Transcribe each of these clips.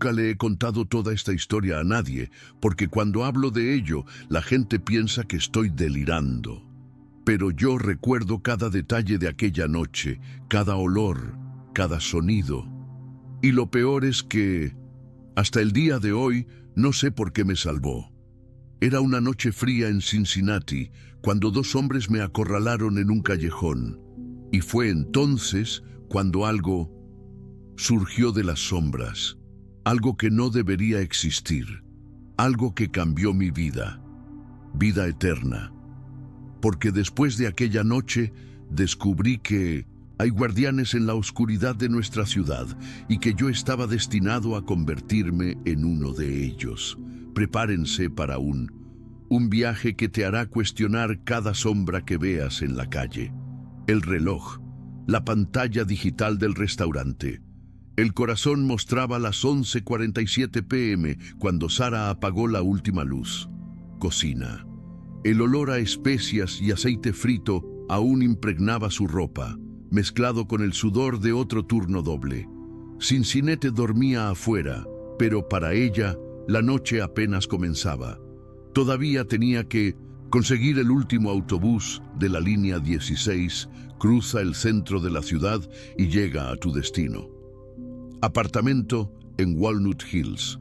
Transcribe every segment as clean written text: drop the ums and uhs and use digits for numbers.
Nunca le he contado toda esta historia a nadie, porque cuando hablo de ello, la gente piensa que estoy delirando. Pero yo recuerdo cada detalle de aquella noche, cada olor, cada sonido. Y lo peor es que, hasta el día de hoy, no sé por qué me salvó. Era una noche fría en Cincinnati, cuando dos hombres me acorralaron en un callejón. Y fue entonces cuando algo surgió de las sombras. Algo que no debería existir, algo que cambió mi vida, vida eterna. Porque después de aquella noche descubrí que hay guardianes en la oscuridad de nuestra ciudad y que yo estaba destinado a convertirme en uno de ellos. Prepárense para un viaje que te hará cuestionar cada sombra que veas en la calle. El reloj, la pantalla digital del restaurante. El corazón mostraba las 11:47 p.m. cuando Sara apagó la última luz. Cocina. El olor a especias y aceite frito aún impregnaba su ropa, mezclado con el sudor de otro turno doble. Cincinnati dormía afuera, pero para ella la noche apenas comenzaba. Todavía tenía que conseguir el último autobús de la línea 16, cruza el centro de la ciudad y llega a tu destino. Apartamento en Walnut Hills.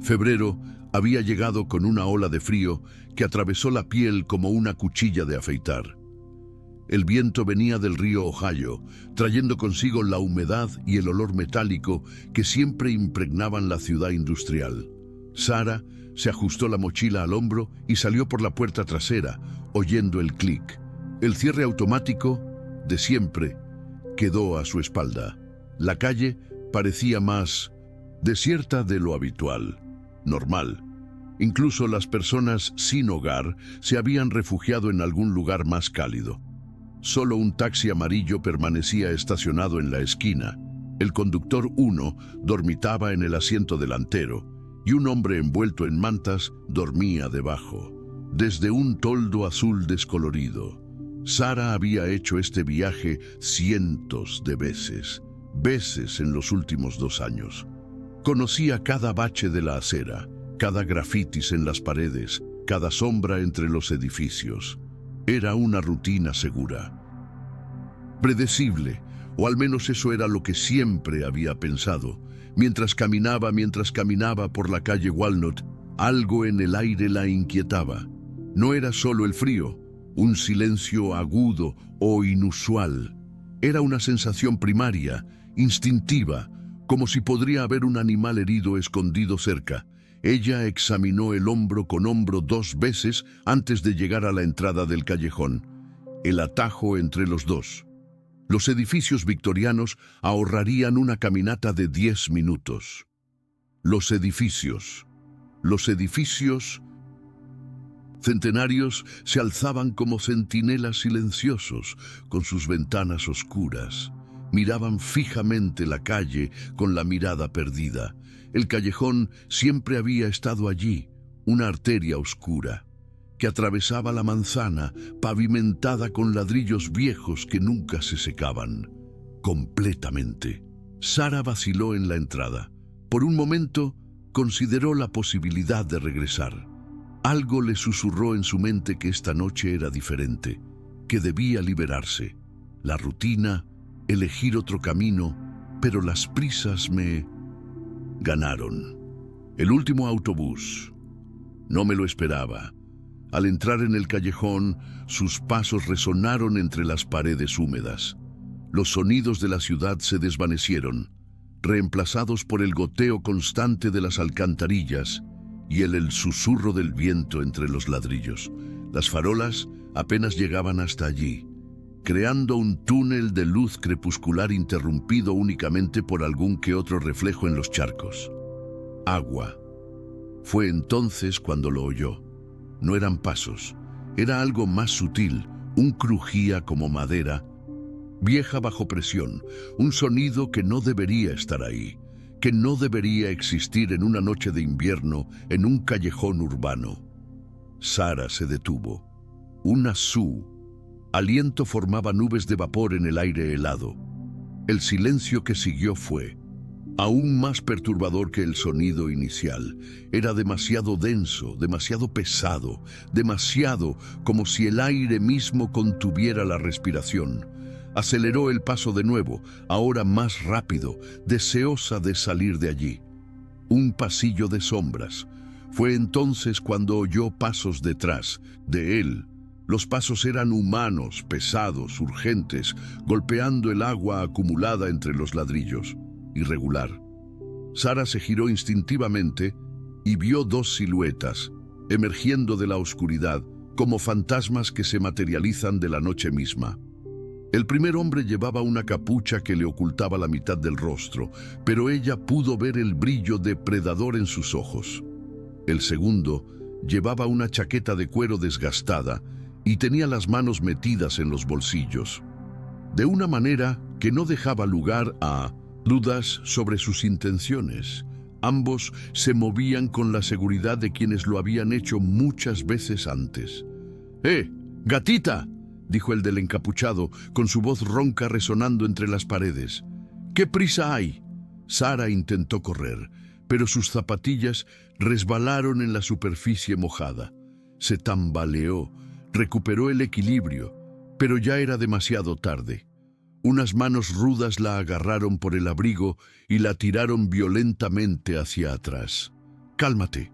Febrero había llegado con una ola de frío que atravesó la piel como una cuchilla de afeitar. El viento venía del río Ohio, trayendo consigo la humedad y el olor metálico que siempre impregnaban la ciudad industrial. Sara se ajustó la mochila al hombro y salió por la puerta trasera, oyendo el clic. El cierre automático, de siempre, quedó a su espalda. La calle parecía más desierta de lo habitual, normal. Incluso las personas sin hogar se habían refugiado en algún lugar más cálido. Solo un taxi amarillo permanecía estacionado en la esquina. El conductor 1 dormitaba en el asiento delantero y un hombre envuelto en mantas dormía debajo. Desde un toldo azul descolorido. Sara había hecho este viaje cientos de veces en los últimos 2 años. Conocía cada bache de la acera, cada grafitis en las paredes, cada sombra entre los edificios. Era una rutina segura. Predecible, o al menos eso era lo que siempre había pensado. Mientras caminaba por la calle Walnut, algo en el aire la inquietaba. No era solo el frío, un silencio agudo o inusual. Era una sensación primaria, instintiva, como si podría haber un animal herido escondido cerca. Ella examinó el hombro con hombro 2 veces antes de llegar a la entrada del callejón. El atajo entre los dos. Los edificios victorianos ahorrarían una caminata de 10 minutos. Los edificios centenarios se alzaban como centinelas silenciosos, con sus ventanas oscuras. Miraban fijamente la calle con la mirada perdida. El callejón siempre había estado allí, una arteria oscura, que atravesaba la manzana, pavimentada con ladrillos viejos que nunca se secaban. Completamente. Sara vaciló en la entrada. Por un momento, consideró la posibilidad de regresar. Algo le susurró en su mente que esta noche era diferente, que debía liberarse. La rutina, elegir otro camino, pero las prisas me ganaron. El último autobús. No me lo esperaba. Al entrar en el callejón, sus pasos resonaron entre las paredes húmedas. Los sonidos de la ciudad se desvanecieron, reemplazados por el goteo constante de las alcantarillas y el susurro del viento entre los ladrillos. Las farolas apenas llegaban hasta allí, creando un túnel de luz crepuscular interrumpido únicamente por algún que otro reflejo en los charcos. Agua. Fue entonces cuando lo oyó. No eran pasos, era algo más sutil, un crujía como madera, vieja bajo presión, un sonido que no debería estar ahí, que no debería existir en una noche de invierno en un callejón urbano. Sara se detuvo. Una aliento formaba nubes de vapor en el aire helado. El silencio que siguió fue Aún más perturbador que el sonido inicial. Era demasiado denso, demasiado pesado, demasiado como si el aire mismo contuviera la respiración. Aceleró el paso de nuevo, ahora más rápido, deseosa de salir de allí. Un pasillo de sombras. Fue entonces cuando oyó pasos detrás de él. Los pasos eran humanos, pesados, urgentes, golpeando el agua acumulada entre los ladrillos. Irregular. Sara se giró instintivamente y vio dos siluetas, emergiendo de la oscuridad, como fantasmas que se materializan de la noche misma. El primer hombre llevaba una capucha que le ocultaba la mitad del rostro, pero ella pudo ver el brillo depredador en sus ojos. El segundo llevaba una chaqueta de cuero desgastada y tenía las manos metidas en los bolsillos, de una manera que no dejaba lugar a dudas sobre sus intenciones. Ambos se movían con la seguridad de quienes lo habían hecho muchas veces antes. ¡Gatita!, dijo el del encapuchado, con su voz ronca resonando entre las paredes. ¿Qué prisa hay? Sara intentó correr, pero sus zapatillas resbalaron en la superficie mojada. Se tambaleó, recuperó el equilibrio, pero ya era demasiado tarde. Unas manos rudas la agarraron por el abrigo y la tiraron violentamente hacia atrás. «Cálmate,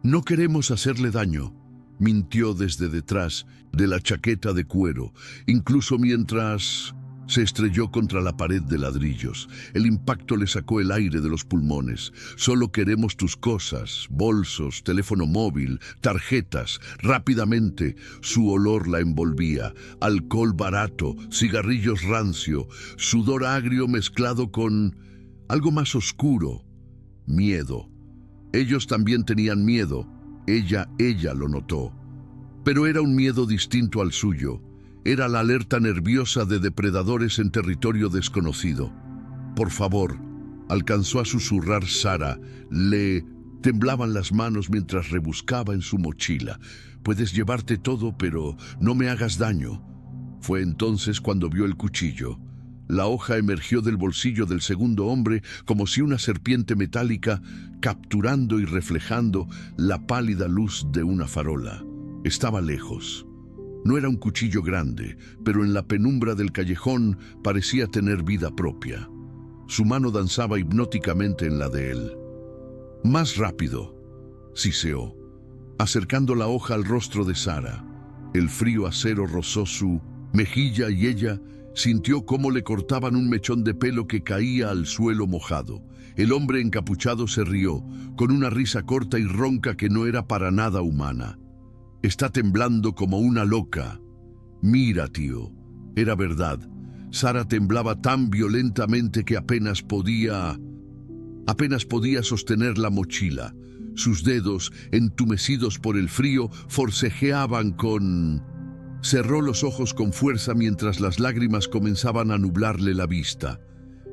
no queremos hacerle daño», mintió desde detrás de la chaqueta de cuero, incluso mientras se estrelló contra la pared de ladrillos. El impacto le sacó el aire de los pulmones. «Solo queremos tus cosas, bolsos, teléfono móvil, tarjetas». Rápidamente, su olor la envolvía. Alcohol barato, cigarrillos rancio, sudor agrio mezclado con algo más oscuro. Miedo. Ellos también tenían miedo. Ella lo notó. Pero era un miedo distinto al suyo. Era la alerta nerviosa de depredadores en territorio desconocido. «Por favor», alcanzó a susurrar Sara. Le temblaban las manos mientras rebuscaba en su mochila. «Puedes llevarte todo, pero no me hagas daño». Fue entonces cuando vio el cuchillo. La hoja emergió del bolsillo del segundo hombre como si una serpiente metálica, capturando y reflejando la pálida luz de una farola. Estaba lejos. No era un cuchillo grande, pero en la penumbra del callejón parecía tener vida propia. Su mano danzaba hipnóticamente en la de él. «Más rápido», siseó, acercando la hoja al rostro de Sara. El frío acero rozó su mejilla y ella sintió cómo le cortaban un mechón de pelo que caía al suelo mojado. El hombre encapuchado se rió, con una risa corta y ronca que no era para nada humana. «Está temblando como una loca». «Mira, tío». Era verdad. Sara temblaba tan violentamente que apenas podía sostener la mochila. Sus dedos, entumecidos por el frío, forcejeaban con... Cerró los ojos con fuerza mientras las lágrimas comenzaban a nublarle la vista.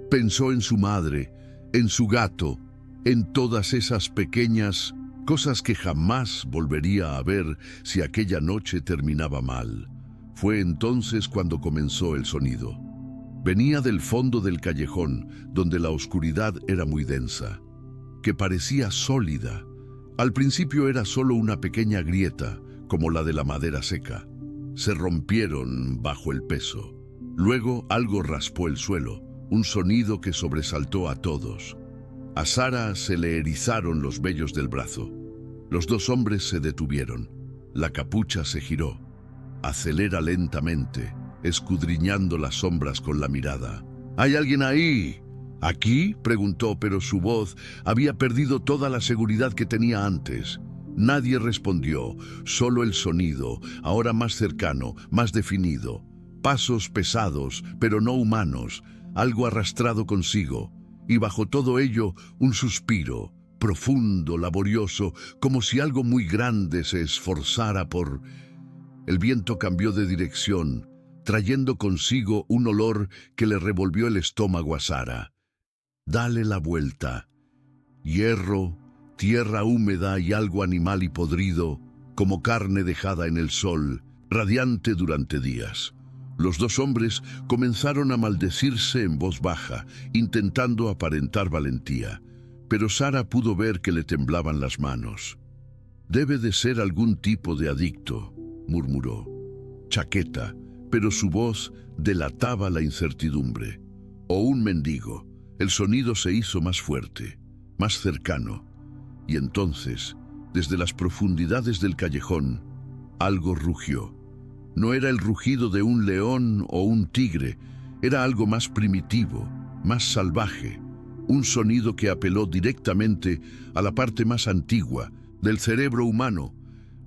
Pensó en su madre, en su gato, en todas esas pequeñas cosas que jamás volvería a ver si aquella noche terminaba mal. Fue entonces cuando comenzó el sonido. Venía del fondo del callejón, donde la oscuridad era muy densa, que parecía sólida. Al principio era solo una pequeña grieta, como la de la madera seca. Se rompieron bajo el peso. Luego algo raspó el suelo, un sonido que sobresaltó a todos. A Sara se le erizaron los vellos del brazo. Los dos hombres se detuvieron. La capucha se giró. Acelera lentamente, escudriñando las sombras con la mirada. «¿Hay alguien ahí?» «¿Aquí?», preguntó, pero su voz había perdido toda la seguridad que tenía antes. Nadie respondió, solo el sonido, ahora más cercano, más definido. Pasos pesados, pero no humanos, algo arrastrado consigo. Y bajo todo ello, un suspiro, profundo, laborioso, como si algo muy grande se esforzara por... El viento cambió de dirección, trayendo consigo un olor que le revolvió el estómago a Sara. «Dale la vuelta». Hierro, tierra húmeda y algo animal y podrido, como carne dejada en el sol, radiante durante días. Los dos hombres comenzaron a maldecirse en voz baja, intentando aparentar valentía, pero Sara pudo ver que le temblaban las manos. «Debe de ser algún tipo de adicto», murmuró. «Chaqueta», pero su voz delataba la incertidumbre. «O un mendigo». El sonido se hizo más fuerte, más cercano, y entonces, desde las profundidades del callejón, algo rugió. No era el rugido de un león o un tigre, era algo más primitivo, más salvaje, un sonido que apeló directamente a la parte más antigua del cerebro humano,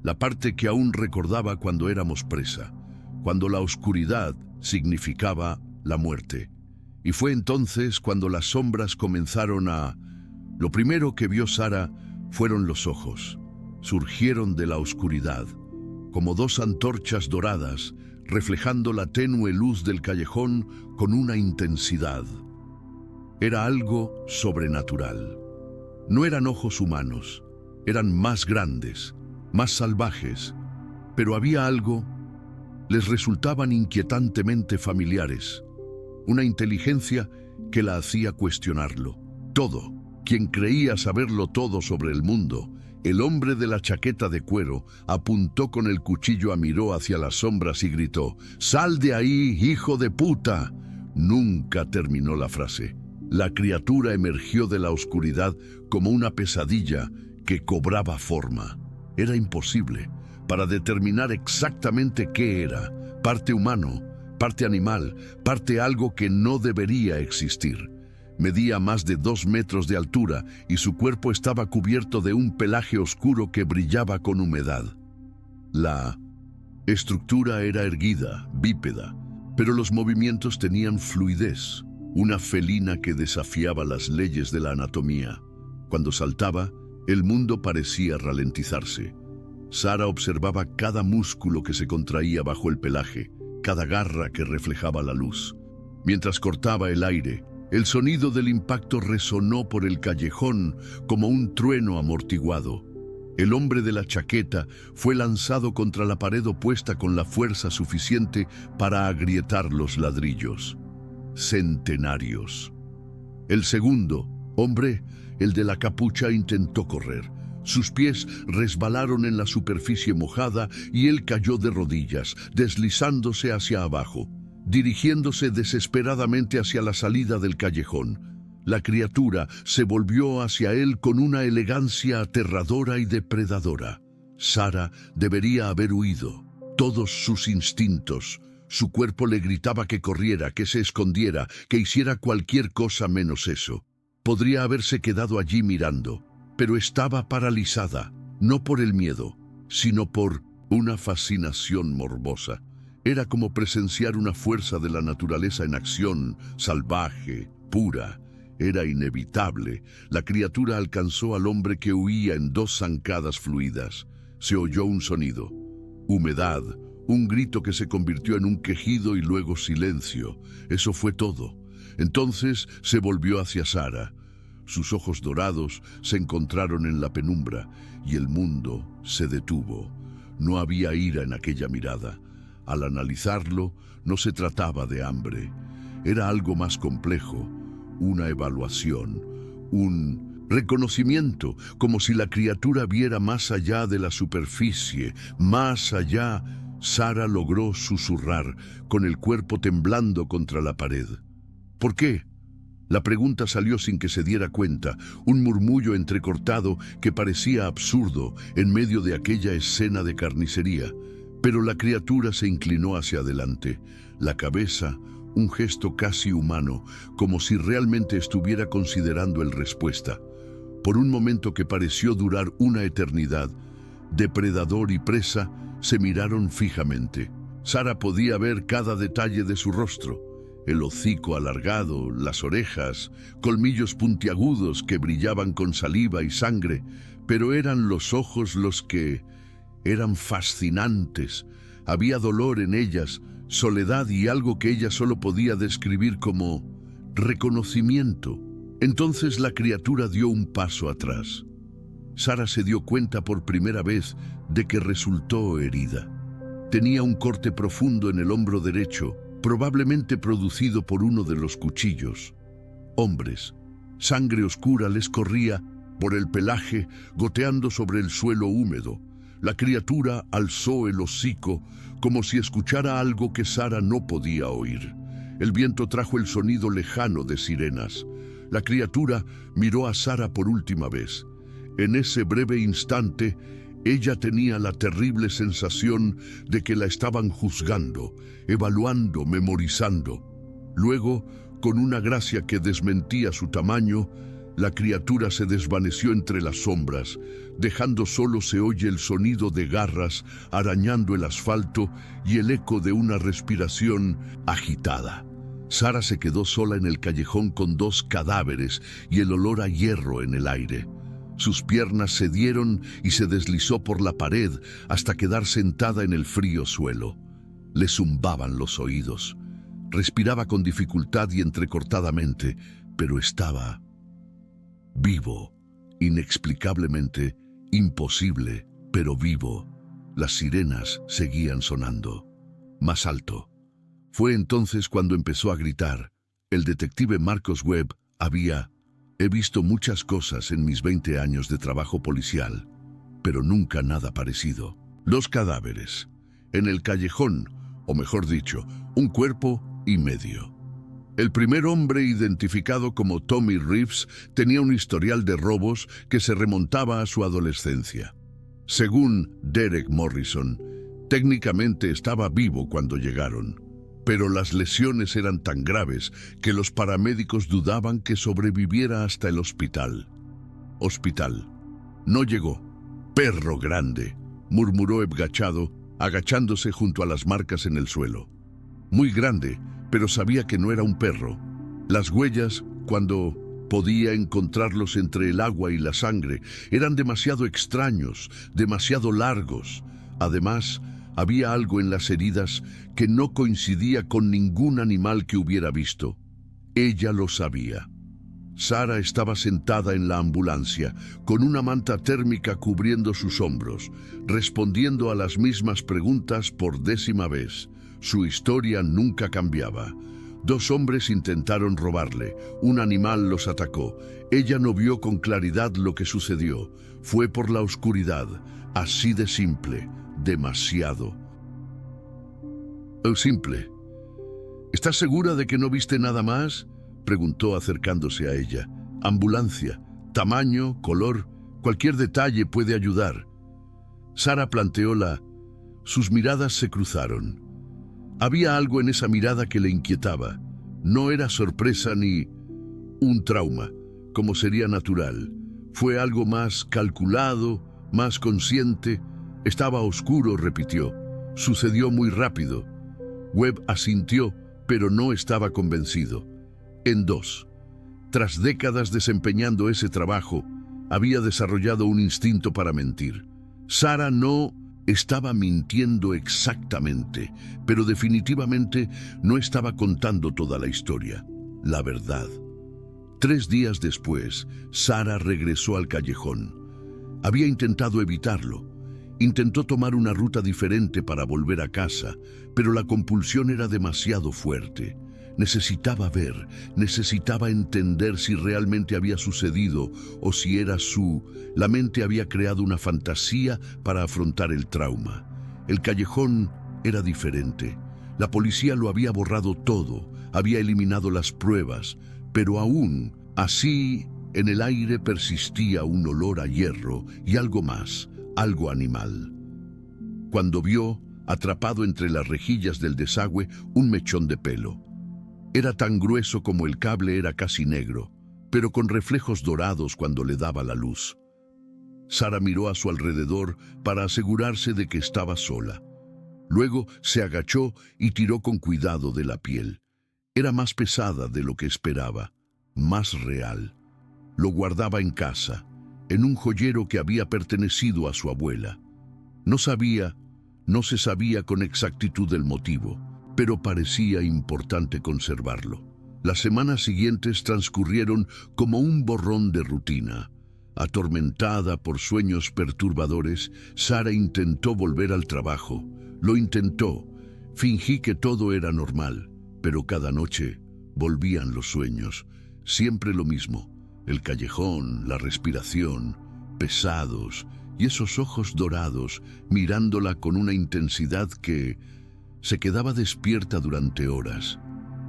la parte que aún recordaba cuando éramos presa, cuando la oscuridad significaba la muerte. Y fue entonces cuando las sombras comenzaron a... Lo primero que vio Sara fueron los ojos. Surgieron de la oscuridad, como dos antorchas doradas, reflejando la tenue luz del callejón con una intensidad. Era algo sobrenatural. No eran ojos humanos, eran más grandes, más salvajes, pero había algo, les resultaban inquietantemente familiares, una inteligencia que la hacía cuestionarlo. Todo, quien creía saberlo todo sobre el mundo, el hombre de la chaqueta de cuero, apuntó con el cuchillo a Miró hacia las sombras y gritó: «¡Sal de ahí, hijo de puta!». Nunca terminó la frase. La criatura emergió de la oscuridad como una pesadilla que cobraba forma. Era imposible para determinar exactamente qué era, parte humano, parte animal, parte algo que no debería existir. Medía más de 2 metros de altura y su cuerpo estaba cubierto de un pelaje oscuro que brillaba con humedad. La estructura era erguida, bípeda, pero los movimientos tenían fluidez, una felina que desafiaba las leyes de la anatomía. Cuando saltaba, el mundo parecía ralentizarse. Sara observaba cada músculo que se contraía bajo el pelaje, cada garra que reflejaba la luz. Mientras cortaba el aire, el sonido del impacto resonó por el callejón como un trueno amortiguado. El hombre de la chaqueta fue lanzado contra la pared opuesta con la fuerza suficiente para agrietar los ladrillos. Centenarios. El segundo hombre, el de la capucha, intentó correr. Sus pies resbalaron en la superficie mojada y él cayó de rodillas, deslizándose hacia abajo, dirigiéndose desesperadamente hacia la salida del callejón. La criatura se volvió hacia él con una elegancia aterradora y depredadora. Sara debería haber huido. Todos sus instintos, su cuerpo le gritaba que corriera, que se escondiera, que hiciera cualquier cosa menos eso. Podría haberse quedado allí mirando, pero estaba paralizada, no por el miedo, sino por una fascinación morbosa. Era como presenciar una fuerza de la naturaleza en acción, salvaje, pura. Era inevitable. La criatura alcanzó al hombre que huía en 2 zancadas fluidas. Se oyó un sonido, humedad, un grito que se convirtió en un quejido y luego silencio. Eso fue todo. Entonces se volvió hacia Sara. Sus ojos dorados se encontraron en la penumbra y el mundo se detuvo. No había ira en aquella mirada. Al analizarlo, no se trataba de hambre. Era algo más complejo, una evaluación, un reconocimiento, como si la criatura viera más allá de la superficie, más allá. Sara logró susurrar, con el cuerpo temblando contra la pared. ¿Por qué? La pregunta salió sin que se diera cuenta, un murmullo entrecortado que parecía absurdo en medio de aquella escena de carnicería. Pero la criatura se inclinó hacia adelante, la cabeza, un gesto casi humano, como si realmente estuviera considerando la respuesta. Por un momento que pareció durar una eternidad, depredador y presa se miraron fijamente. Sara podía ver cada detalle de su rostro. El hocico alargado, las orejas, colmillos puntiagudos que brillaban con saliva y sangre, pero eran los ojos los que eran fascinantes. Había dolor en ellas, soledad y algo que ella solo podía describir como reconocimiento. Entonces la criatura dio un paso atrás. Sara se dio cuenta por primera vez de que resultó herida. Tenía un corte profundo en el hombro derecho, probablemente producido por uno de los cuchillos. Hombres. Sangre oscura les corría por el pelaje, goteando sobre el suelo húmedo. La criatura alzó el hocico como si escuchara algo que Sara no podía oír. El viento trajo el sonido lejano de sirenas. La criatura miró a Sara por última vez. En ese breve instante, ella tenía la terrible sensación de que la estaban juzgando, evaluando, memorizando. Luego, con una gracia que desmentía su tamaño, la criatura se desvaneció entre las sombras, dejando solo se oye el sonido de garras arañando el asfalto y el eco de una respiración agitada. Sara se quedó sola en el callejón con 2 cadáveres y el olor a hierro en el aire. Sus piernas cedieron y se deslizó por la pared hasta quedar sentada en el frío suelo. Le zumbaban los oídos. Respiraba con dificultad y entrecortadamente, pero estaba vivo, inexplicablemente imposible, pero vivo. Las sirenas seguían sonando. Más alto. Fue entonces cuando empezó a gritar. El detective Marcos Webb He visto muchas cosas en mis 20 años de trabajo policial, pero nunca nada parecido. 2 cadáveres. En el callejón, o mejor dicho, un cuerpo y medio. El primer hombre, identificado como Tommy Reeves, tenía un historial de robos que se remontaba a su adolescencia. Según Derek Morrison, técnicamente estaba vivo cuando llegaron, pero las lesiones eran tan graves que los paramédicos dudaban que sobreviviera hasta el hospital. Hospital. No llegó. Perro grande, murmuró Ebgachado, agachándose junto a las marcas en el suelo. Muy grande, pero sabía que no era un perro. Las huellas, cuando podía encontrarlos entre el agua y la sangre, eran demasiado extraños, demasiado largos. Además, había algo en las heridas que no coincidía con ningún animal que hubiera visto. Ella lo sabía. Sara estaba sentada en la ambulancia, con una manta térmica cubriendo sus hombros, respondiendo a las mismas preguntas por 10ª vez. Su historia nunca cambiaba. 2 hombres intentaron robarle. Un animal los atacó. Ella no vio con claridad lo que sucedió. Fue por la oscuridad. Así de simple. Demasiado. Simple. ¿Estás segura de que no viste nada más?, preguntó acercándose a ella. Ambulancia, tamaño, color, cualquier detalle puede ayudar. Sara planteó Sus miradas se cruzaron. Había algo en esa mirada que le inquietaba. No era sorpresa ni un trauma, como sería natural. Fue algo más calculado, más consciente. Estaba oscuro, repitió. Sucedió muy rápido. Webb asintió, pero no estaba convencido. En 2. Tras décadas desempeñando ese trabajo, había desarrollado un instinto para mentir. Sara no estaba mintiendo exactamente, pero definitivamente no estaba contando toda la historia, la verdad. 3 días después, Sara regresó al callejón. Había intentado evitarlo. Intentó tomar una ruta diferente para volver a casa, pero la compulsión era demasiado fuerte. Necesitaba ver, necesitaba entender si realmente había sucedido o si era la mente había creado una fantasía para afrontar el trauma. El callejón era diferente. La policía lo había borrado todo, había eliminado las pruebas, pero aún así en el aire persistía un olor a hierro y algo más, algo animal. Cuando vio, atrapado entre las rejillas del desagüe, un mechón de pelo. Era tan grueso como el cable era casi negro, pero con reflejos dorados cuando le daba la luz. Sara miró a su alrededor para asegurarse de que estaba sola. Luego se agachó y tiró con cuidado de la piel. Era más pesada de lo que esperaba, más real. Lo guardaba en casa, en un joyero que había pertenecido a su abuela. No se sabía con exactitud el motivo, pero parecía importante conservarlo. Las semanas siguientes transcurrieron como un borrón de rutina. Atormentada por sueños perturbadores, Sara intentó volver al trabajo. Lo intentó. Fingí que todo era normal. Pero cada noche volvían los sueños, siempre lo mismo, el callejón, la respiración, pesados, y esos ojos dorados mirándola con una intensidad que se quedaba despierta durante horas.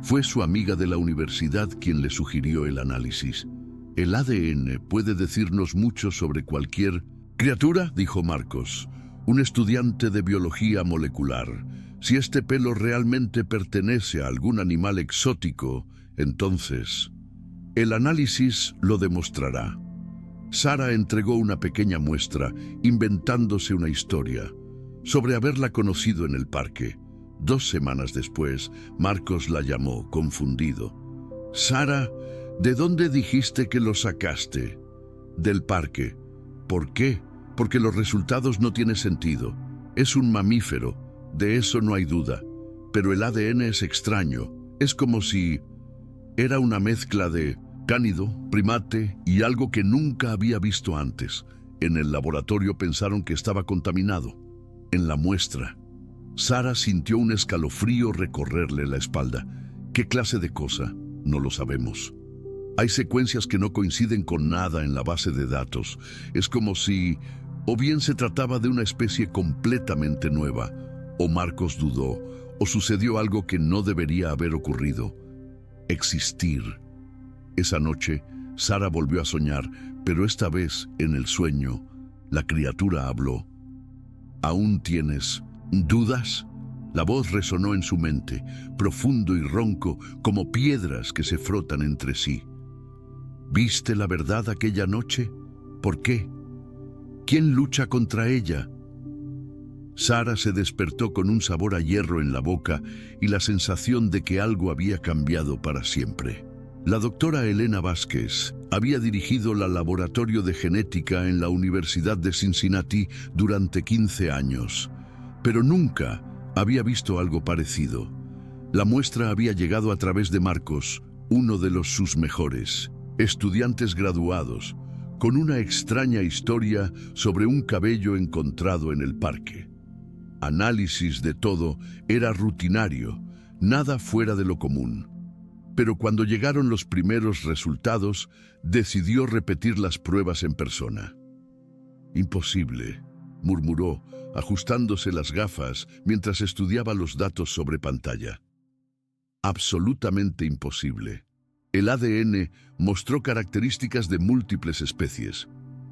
Fue su amiga de la universidad quien le sugirió el análisis. El ADN puede decirnos mucho sobre cualquier criatura, dijo Marcos, un estudiante de biología molecular. Si este pelo realmente pertenece a algún animal exótico, entonces el análisis lo demostrará. Sara entregó una pequeña muestra, inventándose una historia, sobre haberla conocido en el parque. 2 semanas después, Marcos la llamó, confundido. «Sara, ¿de dónde dijiste que lo sacaste?» «Del parque». «¿Por qué?» «Porque los resultados no tienen sentido. Es un mamífero, de eso no hay duda. Pero el ADN es extraño. Es como si era una mezcla de cánido, primate y algo que nunca había visto antes. En el laboratorio pensaron que estaba contaminado. En la muestra, Sara sintió un escalofrío recorrerle la espalda. ¿Qué clase de cosa? No lo sabemos. Hay secuencias que no coinciden con nada en la base de datos. Es como si o bien se trataba de una especie completamente nueva, o Marcos dudó, o sucedió algo que no debería haber ocurrido. Existir. Esa noche, Sara volvió a soñar, pero esta vez, en el sueño, la criatura habló. ¿Aún tienes dudas? La voz resonó en su mente, profundo y ronco, como piedras que se frotan entre sí. ¿Viste la verdad aquella noche? ¿Por qué? ¿Quién lucha contra ella? Sara se despertó con un sabor a hierro en la boca y la sensación de que algo había cambiado para siempre. La doctora Elena Vázquez había dirigido el laboratorio de genética en la Universidad de Cincinnati durante 15 años, pero nunca había visto algo parecido. La muestra había llegado a través de Marcos, uno de sus mejores estudiantes graduados, con una extraña historia sobre un cabello encontrado en el parque. Análisis de todo era rutinario, nada fuera de lo común. Pero cuando llegaron los primeros resultados, decidió repetir las pruebas en persona. «Imposible», murmuró, ajustándose las gafas mientras estudiaba los datos sobre pantalla. «Absolutamente imposible». El ADN mostró características de múltiples especies,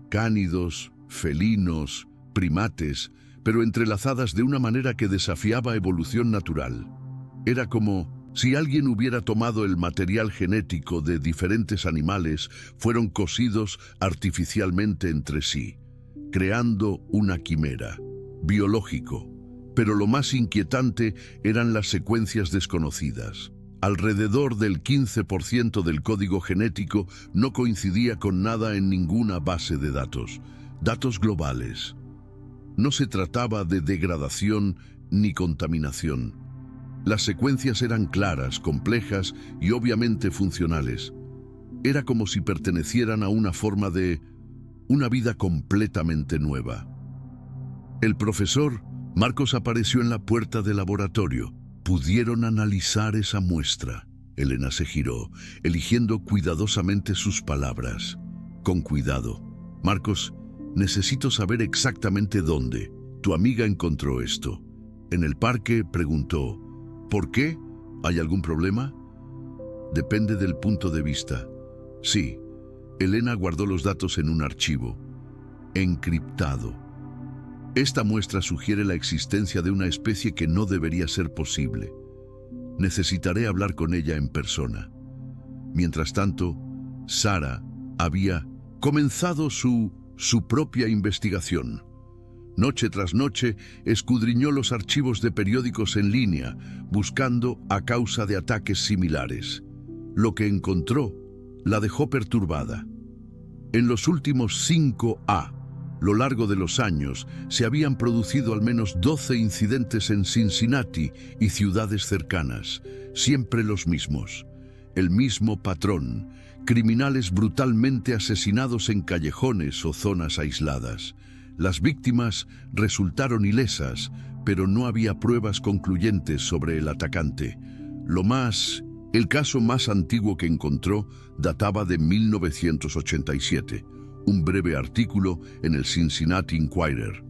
cánidos, felinos, primates, pero entrelazadas de una manera que desafiaba evolución natural. Era como si alguien hubiera tomado el material genético de diferentes animales, fueron cosidos artificialmente entre sí, creando una quimera, biológico. Pero lo más inquietante eran las secuencias desconocidas. Alrededor del 15% del código genético no coincidía con nada en ninguna base de datos, datos globales. No se trataba de degradación ni contaminación. Las secuencias eran claras, complejas y obviamente funcionales. Era como si pertenecieran a una forma de una vida completamente nueva. El profesor Marcos apareció en la puerta del laboratorio. Pudieron analizar esa muestra. Elena se giró, eligiendo cuidadosamente sus palabras. Con cuidado. Marcos, necesito saber exactamente dónde. Tu amiga encontró esto. En el parque, preguntó. ¿Por qué? ¿Hay algún problema? Depende del punto de vista. Sí. Elena guardó los datos en un archivo. Encriptado. Esta muestra sugiere la existencia de una especie que no debería ser posible. Necesitaré hablar con ella en persona. Mientras tanto, Sara había comenzado su propia investigación. Noche tras noche, escudriñó los archivos de periódicos en línea, buscando a causa de ataques similares. Lo que encontró la dejó perturbada. En los últimos 5 lo largo de los años, se habían producido al menos 12 incidentes en Cincinnati y ciudades cercanas, siempre los mismos. El mismo patrón, criminales brutalmente asesinados en callejones o zonas aisladas. Las víctimas resultaron ilesas, pero no había pruebas concluyentes sobre el atacante. El caso más antiguo que encontró databa de 1987, un breve artículo en el Cincinnati Enquirer.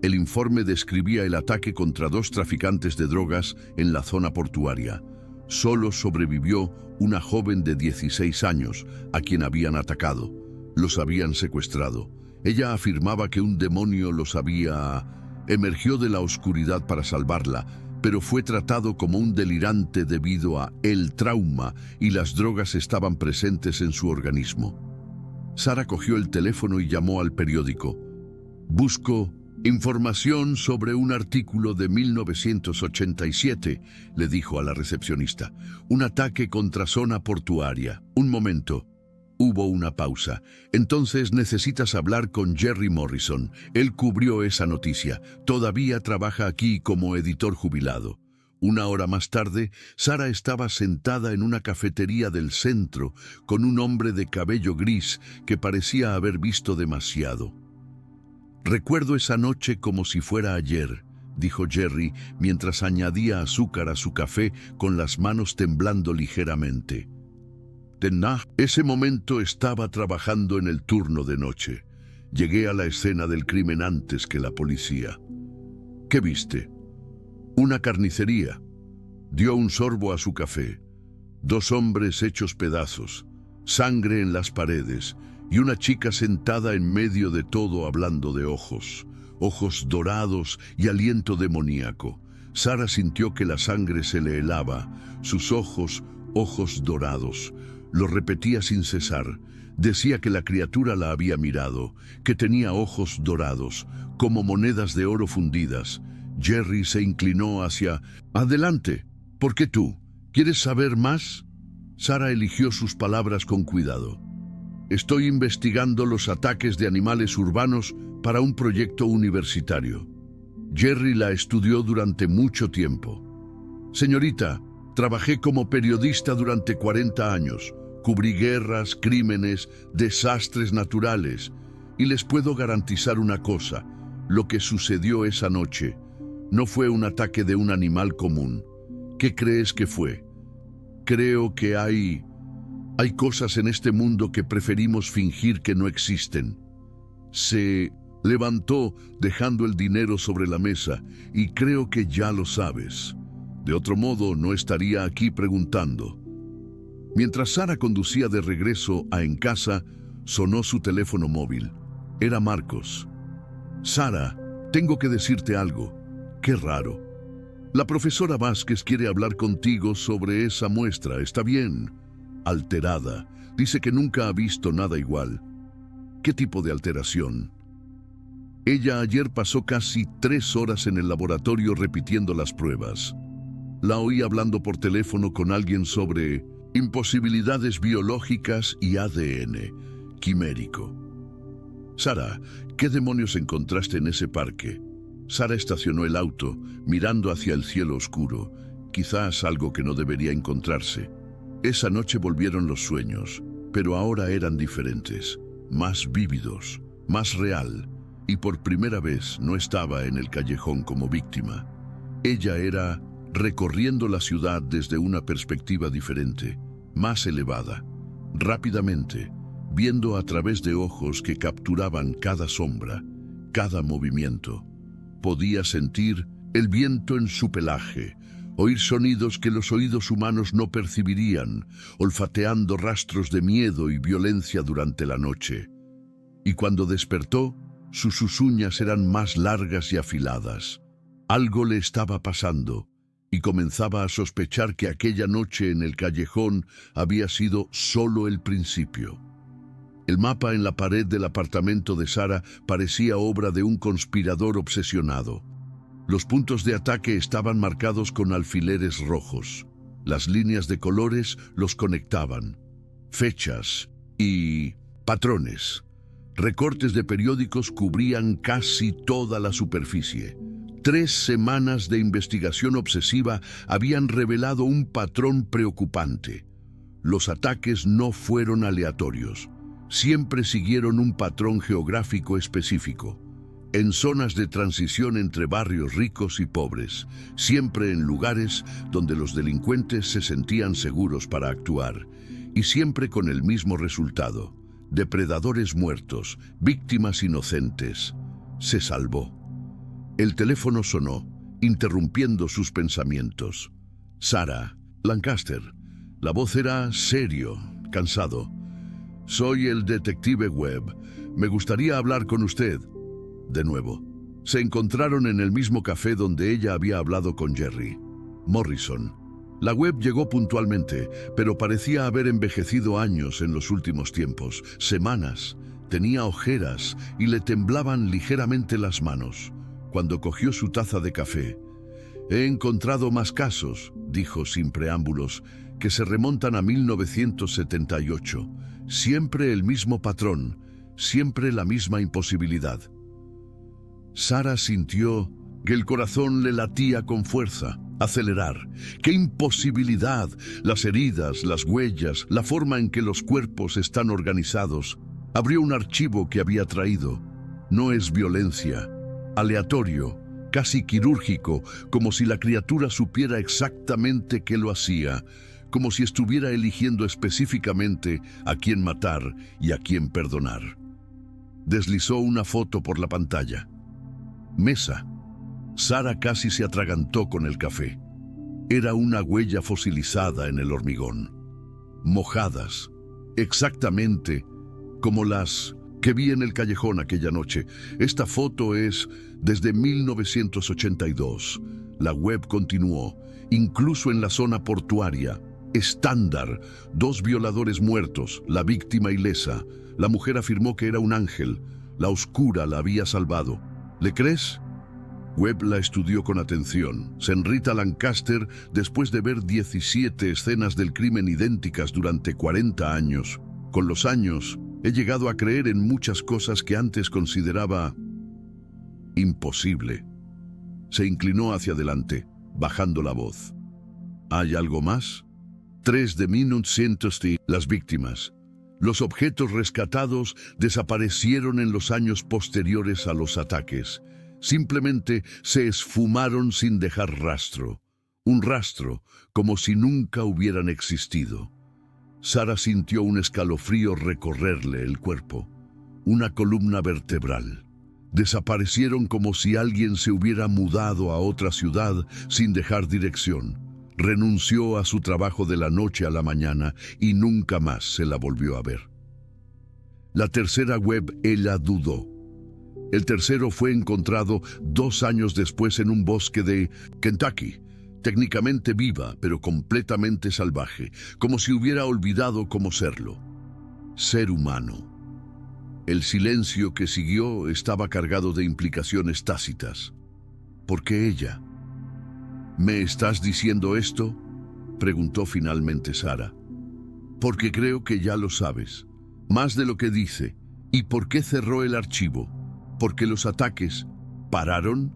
El informe describía el ataque contra 2 traficantes de drogas en la zona portuaria. Solo sobrevivió una joven de 16 años, a quien habían atacado. Los habían secuestrado. Ella afirmaba que un demonio los había... Emergió de la oscuridad para salvarla, pero fue tratado como un delirante debido a el trauma y las drogas estaban presentes en su organismo. Sara cogió el teléfono y llamó al periódico. «Busco información sobre un artículo de 1987», le dijo a la recepcionista. «Un ataque contra zona portuaria. Un momento». Hubo una pausa. «Entonces necesitas hablar con Jerry Morrison. Él cubrió esa noticia. Todavía trabaja aquí como editor jubilado». Una hora más tarde, Sara estaba sentada en una cafetería del centro con un hombre de cabello gris que parecía haber visto demasiado. «Recuerdo esa noche como si fuera ayer», dijo Jerry mientras añadía azúcar a su café con las manos temblando ligeramente. Ese momento estaba trabajando en el turno de noche. Llegué a la escena del crimen antes que la policía. «¿Qué viste?» «Una carnicería». Dio un sorbo a su café. 2 hombres hechos pedazos, sangre en las paredes y una chica sentada en medio de todo hablando de ojos dorados y aliento demoníaco. Sara sintió que la sangre se le helaba, sus ojos dorados. Lo repetía sin cesar. Decía que la criatura la había mirado, que tenía ojos dorados, como monedas de oro fundidas. Jerry se inclinó hacia... «Adelante. ¿Por qué tú? ¿Quieres saber más?» Sara eligió sus palabras con cuidado. «Estoy investigando los ataques de animales urbanos para un proyecto universitario». Jerry la estudió durante mucho tiempo. «Señorita, trabajé como periodista durante 40 años. Cubrí guerras, crímenes, desastres naturales. Y les puedo garantizar una cosa. Lo que sucedió esa noche no fue un ataque de un animal común. ¿Qué crees que fue? Creo que hay cosas en este mundo que preferimos fingir que no existen». Se levantó dejando el dinero sobre la mesa. «Y creo que ya lo sabes. De otro modo no estaría aquí preguntando». Mientras Sara conducía de regreso a en casa, sonó su teléfono móvil. Era Marcos. «Sara, tengo que decirte algo. Qué raro. La profesora Vázquez quiere hablar contigo sobre esa muestra, ¿está bien?» Alterada. Dice que nunca ha visto nada igual. ¿Qué tipo de alteración? Ella ayer pasó casi 3 horas en el laboratorio repitiendo las pruebas. La oí hablando por teléfono con alguien sobre imposibilidades biológicas y ADN quimérico. «Sara, ¿qué demonios encontraste en ese parque?» Sara estacionó el auto, mirando hacia el cielo oscuro. Quizás algo que no debería encontrarse. Esa noche volvieron los sueños, pero ahora eran diferentes, más vívidos, más real, y por primera vez no estaba en el callejón como víctima. Ella era recorriendo la ciudad desde una perspectiva diferente, más elevada, rápidamente, viendo a través de ojos que capturaban cada sombra, cada movimiento. Podía sentir el viento en su pelaje, oír sonidos que los oídos humanos no percibirían, olfateando rastros de miedo y violencia durante la noche. Y cuando despertó, sus uñas eran más largas y afiladas. Algo le estaba pasando, y comenzaba a sospechar que aquella noche en el callejón había sido solo el principio. El mapa en la pared del apartamento de Sara parecía obra de un conspirador obsesionado. Los puntos de ataque estaban marcados con alfileres rojos. Las líneas de colores los conectaban. Fechas y patrones. Recortes de periódicos cubrían casi toda la superficie. 3 semanas de investigación obsesiva habían revelado un patrón preocupante. Los ataques no fueron aleatorios. Siempre siguieron un patrón geográfico específico. en zonas de transición entre barrios ricos y pobres, siempre en lugares donde los delincuentes se sentían seguros para actuar, y siempre con el mismo resultado: depredadores muertos, víctimas inocentes. Se salvó. El teléfono sonó, interrumpiendo sus pensamientos. Sarah Lancaster. La voz era serio, cansado. «Soy el detective Webb. Me gustaría hablar con usted». De nuevo. Se encontraron en el mismo café donde ella había hablado con Jerry Morrison. La Webb llegó puntualmente, pero parecía haber envejecido años en los últimos tiempos, semanas. Tenía ojeras y le temblaban ligeramente las manos. Cuando cogió su taza de café: «He encontrado más casos», dijo sin preámbulos, «que se remontan a 1978. Siempre el mismo patrón, siempre la misma imposibilidad». Sarah sintió que el corazón le latía con fuerza. Acelerar. ¡Qué imposibilidad! Las heridas, las huellas, la forma en que los cuerpos están organizados. Abrió un archivo que había traído. No es violencia. Aleatorio, casi quirúrgico, como si la criatura supiera exactamente qué lo hacía, como si estuviera eligiendo específicamente a quién matar y a quién perdonar. Deslizó una foto por la pantalla. Mesa. Sarah casi se atragantó con el café. Era una huella fosilizada en el hormigón. Mojadas, exactamente como las que vi en el callejón aquella noche. Esta foto es desde 1982. La Webb continuó, incluso en la zona portuaria. Estándar, 2 violadores muertos, la víctima ilesa. La mujer afirmó que era un ángel. La oscura la había salvado. ¿Le crees? Webb la estudió con atención. Senrita Lancaster, después de ver 17 escenas del crimen idénticas durante 40 años. Con los años, he llegado a creer en muchas cosas que antes consideraba imposible. Se inclinó hacia adelante, bajando la voz. ¿Hay algo más? 3 de 1900. Las víctimas. Los objetos rescatados desaparecieron en los años posteriores a los ataques. Simplemente se esfumaron sin dejar rastro. Un rastro, como si nunca hubieran existido. Sarah sintió un escalofrío recorrerle el cuerpo. Una columna vertebral. Desaparecieron como si alguien se hubiera mudado a otra ciudad sin dejar dirección. Renunció a su trabajo de la noche a la mañana y nunca más se la volvió a ver. La tercera Webb, ella dudó. El tercero fue encontrado 2 años después en un bosque de Kentucky, técnicamente viva, pero completamente salvaje, como si hubiera olvidado cómo serlo. Ser humano. El silencio que siguió estaba cargado de implicaciones tácitas. ¿Por qué ella? ¿Me estás diciendo esto?, preguntó finalmente Sarah. Porque creo que ya lo sabes, más de lo que dice. ¿Y por qué cerró el archivo? ¿Porque los ataques pararon?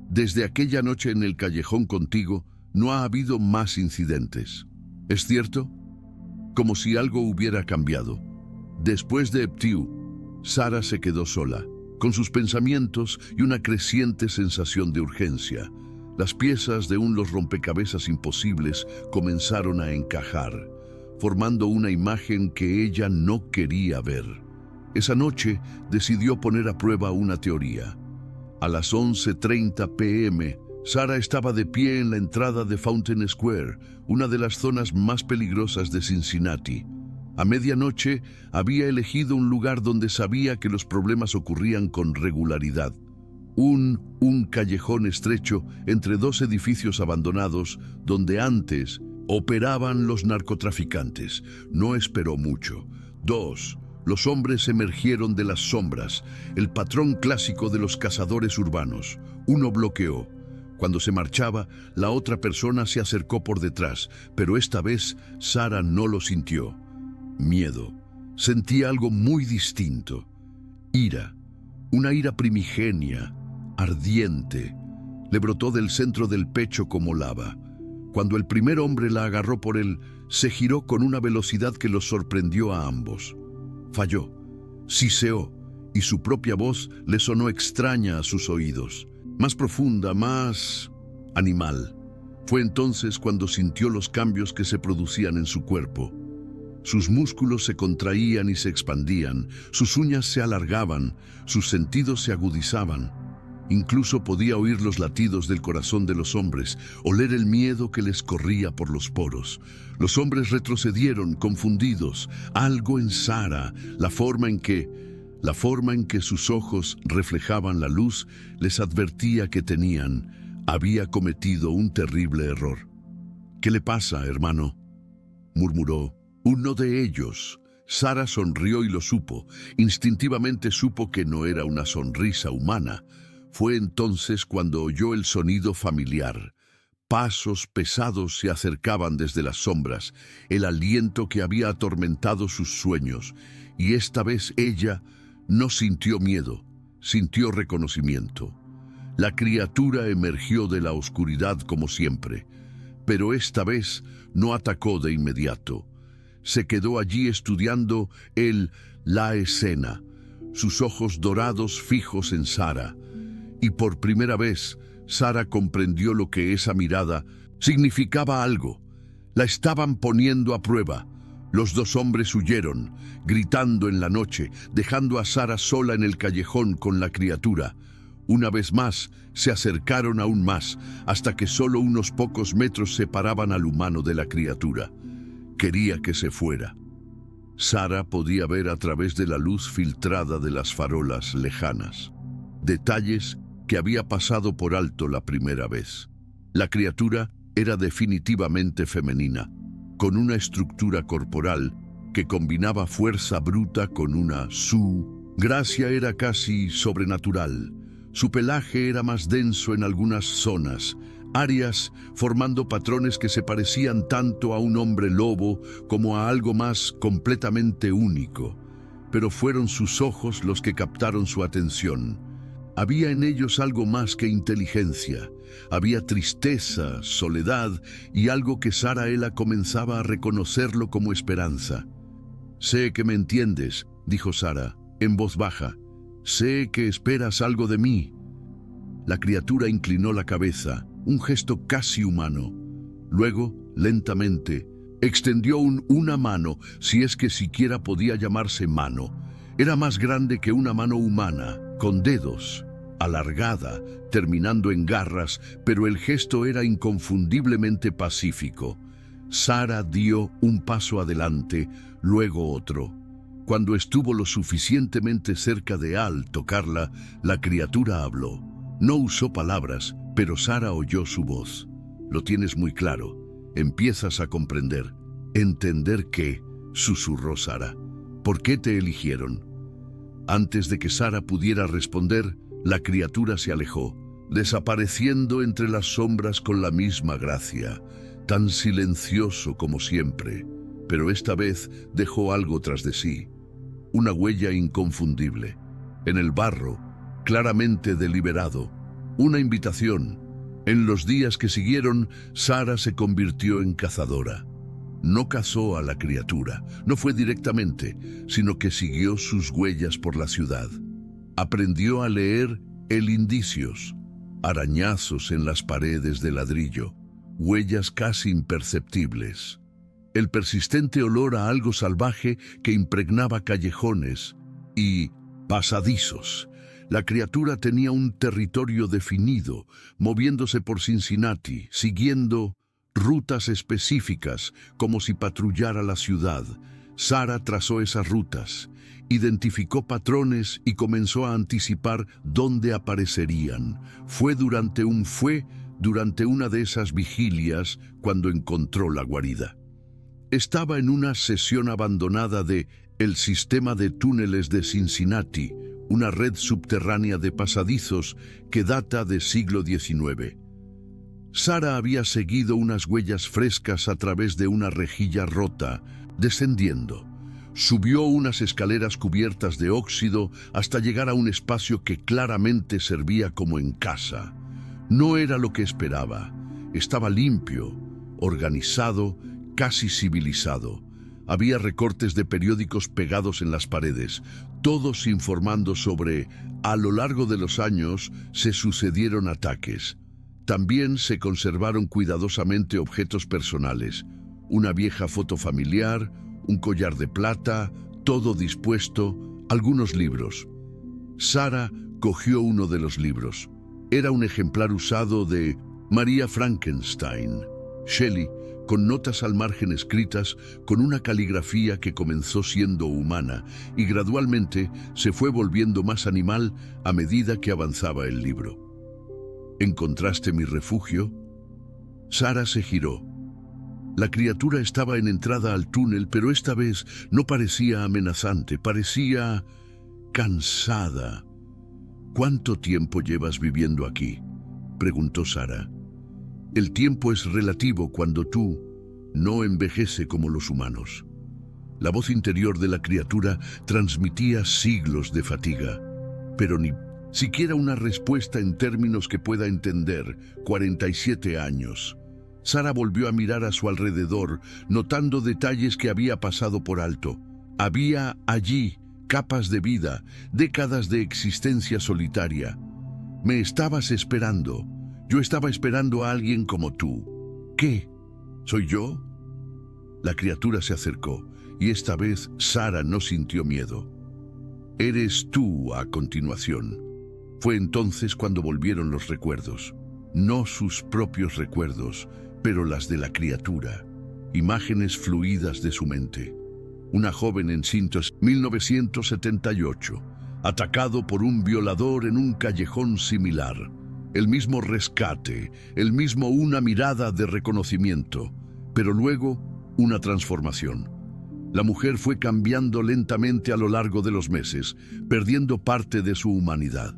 Desde aquella noche en el callejón contigo, no ha habido más incidentes. ¿Es cierto? Como si algo hubiera cambiado. Después de Eptiu, Sarah se quedó sola, con sus pensamientos y una creciente sensación de urgencia. Las piezas de los rompecabezas imposibles comenzaron a encajar, formando una imagen que ella no quería ver. Esa noche decidió poner a prueba una teoría. A las 11:30 p.m., Sarah estaba de pie en la entrada de Fountain Square, una de las zonas más peligrosas de Cincinnati. A medianoche había elegido un lugar donde sabía que los problemas ocurrían con regularidad. Un callejón estrecho entre 2 edificios abandonados donde antes operaban los narcotraficantes. No esperó mucho. 2. Los hombres emergieron de las sombras, el patrón clásico de los cazadores urbanos. Uno bloqueó. Cuando se marchaba, la otra persona se acercó por detrás, pero esta vez Sarah no lo sintió. Miedo. Sentía algo muy distinto. Ira. Una ira primigenia, ardiente. Le brotó del centro del pecho como lava. Cuando el primer hombre la agarró por él, se giró con una velocidad que los sorprendió a ambos. Falló, siseó y su propia voz le sonó extraña a sus oídos, más profunda, más animal. Fue entonces cuando sintió los cambios que se producían en su cuerpo. Sus músculos se contraían y se expandían, sus uñas se alargaban, sus sentidos se agudizaban. Incluso podía oír los latidos del corazón de los hombres, oler el miedo que les corría por los poros. Los hombres retrocedieron, confundidos. Algo en Sara, la forma en que sus ojos reflejaban la luz, les advertía que había cometido un terrible error. «¿Qué le pasa, hermano?», murmuró uno de ellos. Sara sonrió y lo supo. Instintivamente supo que no era una sonrisa humana. Fue entonces cuando oyó el sonido familiar. Pasos pesados se acercaban desde las sombras, el aliento que había atormentado sus sueños. Y esta vez ella no sintió miedo, sintió reconocimiento. La criatura emergió de la oscuridad como siempre, pero esta vez no atacó de inmediato. Se quedó allí estudiando la escena, sus ojos dorados fijos en Sara. Y por primera vez, Sara comprendió lo que esa mirada significaba algo. La estaban poniendo a prueba. Los dos hombres huyeron, gritando en la noche, dejando a Sara sola en el callejón con la criatura. Una vez más, se acercaron aún más, hasta que solo unos pocos metros separaban al humano de la criatura. Quería que se fuera. Sara podía ver a través de la luz filtrada de las farolas lejanas detalles que había pasado por alto la primera vez. La criatura era definitivamente femenina, con una estructura corporal que combinaba fuerza bruta con su gracia era casi sobrenatural. Su pelaje era más denso en algunas zonas, áreas formando patrones que se parecían tanto a un hombre lobo como a algo más completamente único. Pero fueron sus ojos los que captaron su atención. Había en ellos algo más que inteligencia. Había tristeza, soledad y algo que Sara comenzaba a reconocerlo como esperanza. «Sé que me entiendes», dijo Sara, en voz baja. «Sé que esperas algo de mí». La criatura inclinó la cabeza, un gesto casi humano. Luego, lentamente, extendió una mano, si es que siquiera podía llamarse mano. Era más grande que una mano humana, con dedos, alargada, terminando en garras, pero el gesto era inconfundiblemente pacífico. Sara dio un paso adelante, luego otro. Cuando estuvo lo suficientemente cerca de al tocarla, la criatura habló. No usó palabras, pero Sara oyó su voz. «Lo tienes muy claro. Empiezas a comprender». «¿Entender qué?», susurró Sara. «¿Por qué te eligieron?». Antes de que Sara pudiera responder, la criatura se alejó, desapareciendo entre las sombras con la misma gracia, tan silencioso como siempre, pero esta vez dejó algo tras de sí, una huella inconfundible, en el barro, claramente deliberado, una invitación. En los días que siguieron, Sara se convirtió en cazadora. No cazó a la criatura, no fue directamente, sino que siguió sus huellas por la ciudad. Aprendió a leer indicios, arañazos en las paredes de ladrillo, huellas casi imperceptibles. El persistente olor a algo salvaje que impregnaba callejones y pasadizos. La criatura tenía un territorio definido, moviéndose por Cincinnati, siguiendo rutas específicas, como si patrullara la ciudad. Sara trazó esas rutas, identificó patrones y comenzó a anticipar dónde aparecerían. Fue durante una de esas vigilias cuando encontró la guarida. Estaba en una sección abandonada el sistema de túneles de Cincinnati, una red subterránea de pasadizos que data del siglo XIX. Sara había seguido unas huellas frescas a través de una rejilla rota, descendiendo. Subió unas escaleras cubiertas de óxido hasta llegar a un espacio que claramente servía como en casa. No era lo que esperaba. Estaba limpio, organizado, casi civilizado. Había recortes de periódicos pegados en las paredes, todos informando sobre, a lo largo de los años, se sucedieron ataques. También se conservaron cuidadosamente objetos personales, una vieja foto familiar, un collar de plata, todo dispuesto, algunos libros. Sara cogió uno de los libros. Era un ejemplar usado de María Frankenstein, Shelley, con notas al margen escritas con una caligrafía que comenzó siendo humana y gradualmente se fue volviendo más animal a medida que avanzaba el libro. ¿Encontraste mi refugio? Sara se giró. La criatura estaba en entrada al túnel, pero esta vez no parecía amenazante, parecía cansada. ¿Cuánto tiempo llevas viviendo aquí?, preguntó Sara. El tiempo es relativo cuando tú no envejece como los humanos. La voz interior de la criatura transmitía siglos de fatiga, pero ni siquiera una respuesta en términos que pueda entender. 47 años. Sara volvió a mirar a su alrededor, notando detalles que había pasado por alto. Había allí capas de vida, décadas de existencia solitaria. Me estabas esperando. Yo estaba esperando a alguien como tú. ¿Qué? ¿Soy yo? La criatura se acercó, y esta vez Sara no sintió miedo. Eres tú a continuación. Fue entonces cuando volvieron los recuerdos. No sus propios recuerdos, pero las de la criatura. Imágenes fluidas de su mente. Una joven en Sintos, 1978, atacado por un violador en un callejón similar. El mismo rescate, el mismo una mirada de reconocimiento, pero luego una transformación. La mujer fue cambiando lentamente a lo largo de los meses, perdiendo parte de su humanidad,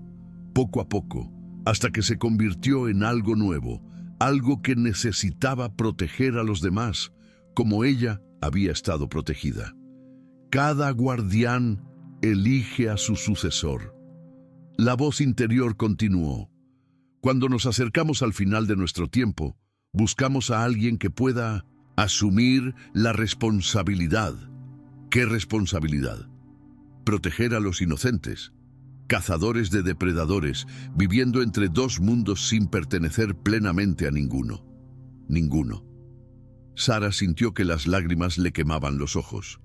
poco a poco, hasta que se convirtió en algo nuevo, algo que necesitaba proteger a los demás, como ella había estado protegida. Cada guardián elige a su sucesor. La voz interior continuó. Cuando nos acercamos al final de nuestro tiempo, buscamos a alguien que pueda asumir la responsabilidad. ¿Qué responsabilidad? Proteger a los inocentes, cazadores de depredadores, viviendo entre dos mundos sin pertenecer plenamente a ninguno. Ninguno. Sara sintió que las lágrimas le quemaban los ojos.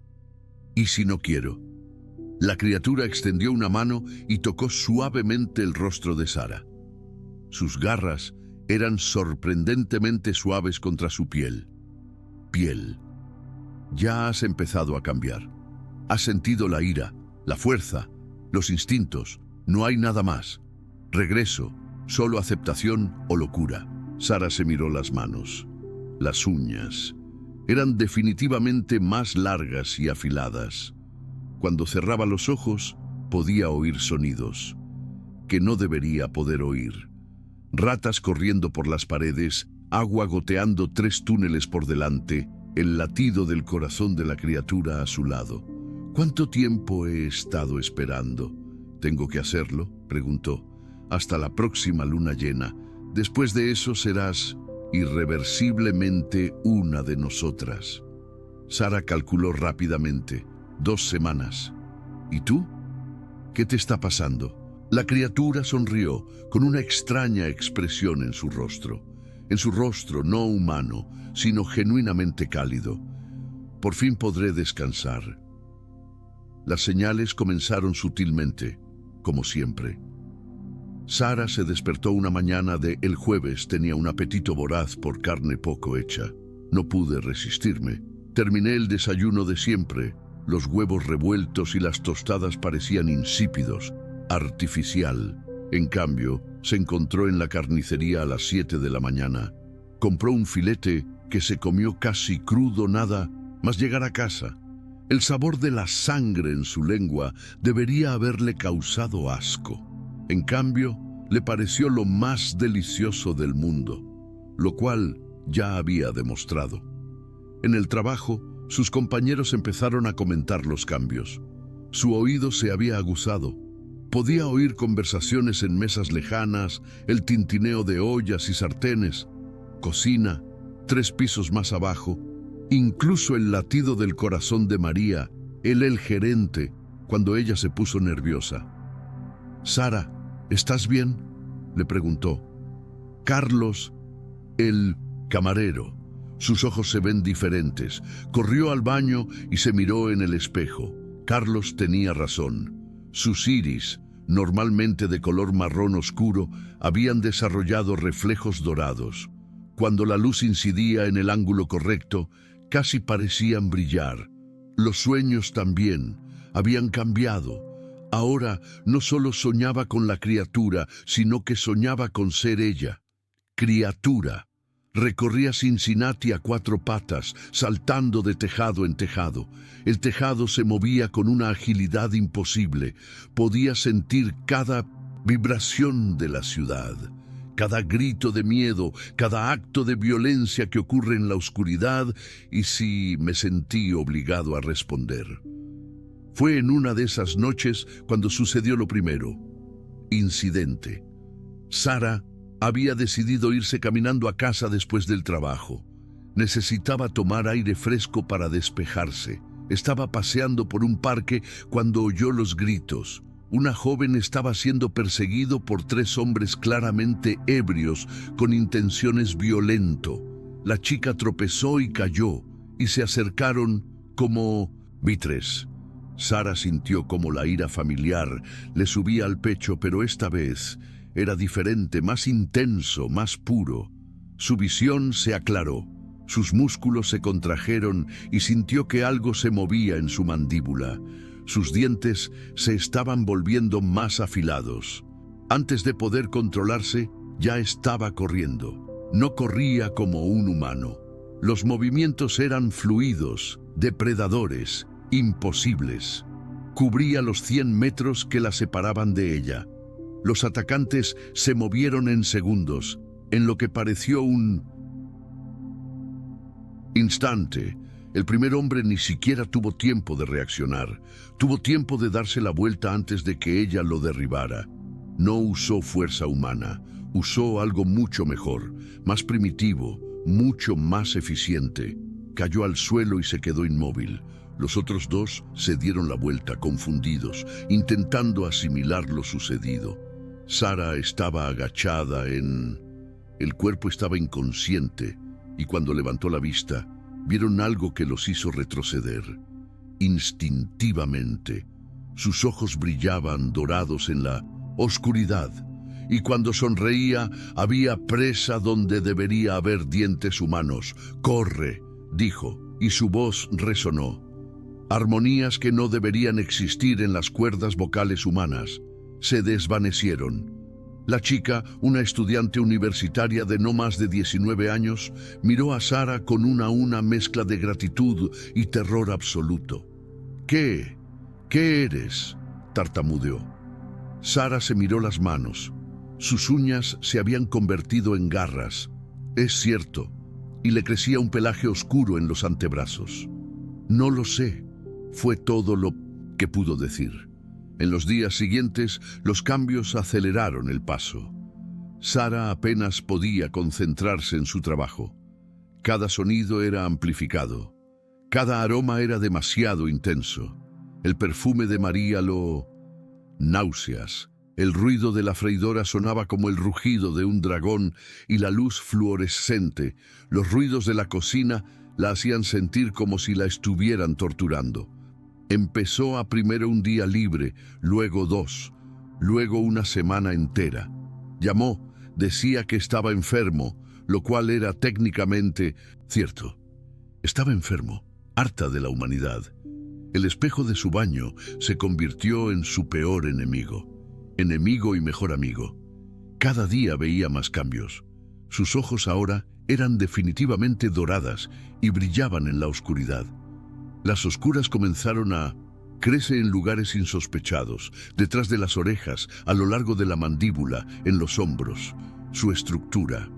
¿Y si no quiero? La criatura extendió una mano y tocó suavemente el rostro de Sara. Sus garras eran sorprendentemente suaves contra su piel. Piel. Ya has empezado a cambiar. Has sentido la ira, la fuerza, los instintos. No hay nada más. Regreso, solo aceptación o locura. Sara se miró las manos. Las uñas. Eran definitivamente más largas y afiladas. Cuando cerraba los ojos, podía oír sonidos que no debería poder oír. Ratas corriendo por las paredes, agua goteando 3 túneles por delante, el latido del corazón de la criatura a su lado. ¿Cuánto tiempo he estado esperando? ¿Tengo que hacerlo?, preguntó. Hasta la próxima luna llena. Después de eso serás irreversiblemente una de nosotras. Sara calculó rápidamente. 2 semanas. ¿Y tú? ¿Qué te está pasando? La criatura sonrió con una extraña expresión en su rostro. En su rostro no humano, sino genuinamente cálido. Por fin podré descansar. Las señales comenzaron sutilmente, como siempre. Sara se despertó una mañana de el jueves. Tenía un apetito voraz por carne poco hecha. No pude resistirme. Terminé el desayuno de siempre. Los huevos revueltos y las tostadas parecían insípidos, artificial. En cambio, se encontró en la carnicería a las 7 de la mañana. Compró un filete que se comió casi crudo nada más llegar a casa. El sabor de la sangre en su lengua debería haberle causado asco. En cambio, le pareció lo más delicioso del mundo, lo cual ya había demostrado. En el trabajo, sus compañeros empezaron a comentar los cambios. Su oído se había aguzado. Podía oír conversaciones en mesas lejanas, el tintineo de ollas y sartenes. Cocina, 3 pisos más abajo, incluso el latido del corazón de María, el gerente, cuando ella se puso nerviosa. «Sara, ¿estás bien?», le preguntó. Carlos, el camarero, sus ojos se ven diferentes, corrió al baño y se miró en el espejo. Carlos tenía razón. Sus iris, normalmente de color marrón oscuro, habían desarrollado reflejos dorados. Cuando la luz incidía en el ángulo correcto, casi parecían brillar. Los sueños también habían cambiado. Ahora no solo soñaba con la criatura, sino que soñaba con ser ella. Criatura. Recorría Cincinnati a 4 patas, saltando de tejado en tejado. El tejado se movía con una agilidad imposible. Podía sentir cada vibración de la ciudad, cada grito de miedo, cada acto de violencia que ocurre en la oscuridad, y sí me sentí obligado a responder. Fue en una de esas noches cuando sucedió lo primero. Incidente. Sara había decidido irse caminando a casa después del trabajo. Necesitaba tomar aire fresco para despejarse. Estaba paseando por un parque cuando oyó los gritos. Una joven estaba siendo perseguido por 3 hombres claramente ebrios con intenciones violento. La chica tropezó y cayó, y se acercaron como buitres. Sara sintió como la ira familiar le subía al pecho, pero esta vez era diferente, más intenso, más puro. Su visión se aclaró, sus músculos se contrajeron y sintió que algo se movía en su mandíbula. Sus dientes se estaban volviendo más afilados. Antes de poder controlarse, ya estaba corriendo. No corría como un humano. Los movimientos eran fluidos, depredadores, imposibles. Cubría los 100 metros que la separaban de ella. Los atacantes se movieron en segundos, en lo que pareció un instante. El primer hombre ni siquiera tuvo tiempo de reaccionar. Tuvo tiempo de darse la vuelta antes de que ella lo derribara. No usó fuerza humana, usó algo mucho mejor, más primitivo, mucho más eficiente. Cayó al suelo y se quedó inmóvil. Los otros 2 se dieron la vuelta, confundidos, intentando asimilar lo sucedido. Sara estaba agachada El cuerpo estaba inconsciente, y cuando levantó la vista, vieron algo que los hizo retroceder. Instintivamente, sus ojos brillaban dorados en la oscuridad, y cuando sonreía, había presa donde debería haber dientes humanos. «Corre», dijo, y su voz resonó. Armonías que no deberían existir en las cuerdas vocales humanas se desvanecieron. La chica, una estudiante universitaria de no más de 19 años, miró a Sara con una mezcla de gratitud y terror absoluto. ¿Qué eres?», tartamudeó. Sara se miró las manos. Sus uñas se habían convertido en garras. Es cierto, y le crecía un pelaje oscuro en los antebrazos. «No lo sé», fue todo lo que pudo decir. En los días siguientes, los cambios aceleraron el paso. Sara apenas podía concentrarse en su trabajo. Cada sonido era amplificado. Cada aroma era demasiado intenso. El perfume de María náuseas. El ruido de la freidora sonaba como el rugido de un dragón y la luz fluorescente. Los ruidos de la cocina la hacían sentir como si la estuvieran torturando. Empezó a primero un día libre, luego 2, luego una semana entera. Llamó, decía que estaba enfermo, lo cual era técnicamente cierto. Estaba enfermo, harta de la humanidad. El espejo de su baño se convirtió en su peor enemigo y mejor amigo. Cada día veía más cambios. Sus ojos ahora eran definitivamente doradas y brillaban en la oscuridad. Las oscuras comenzaron a crecer en lugares insospechados, detrás de las orejas, a lo largo de la mandíbula, en los hombros. Su estructura.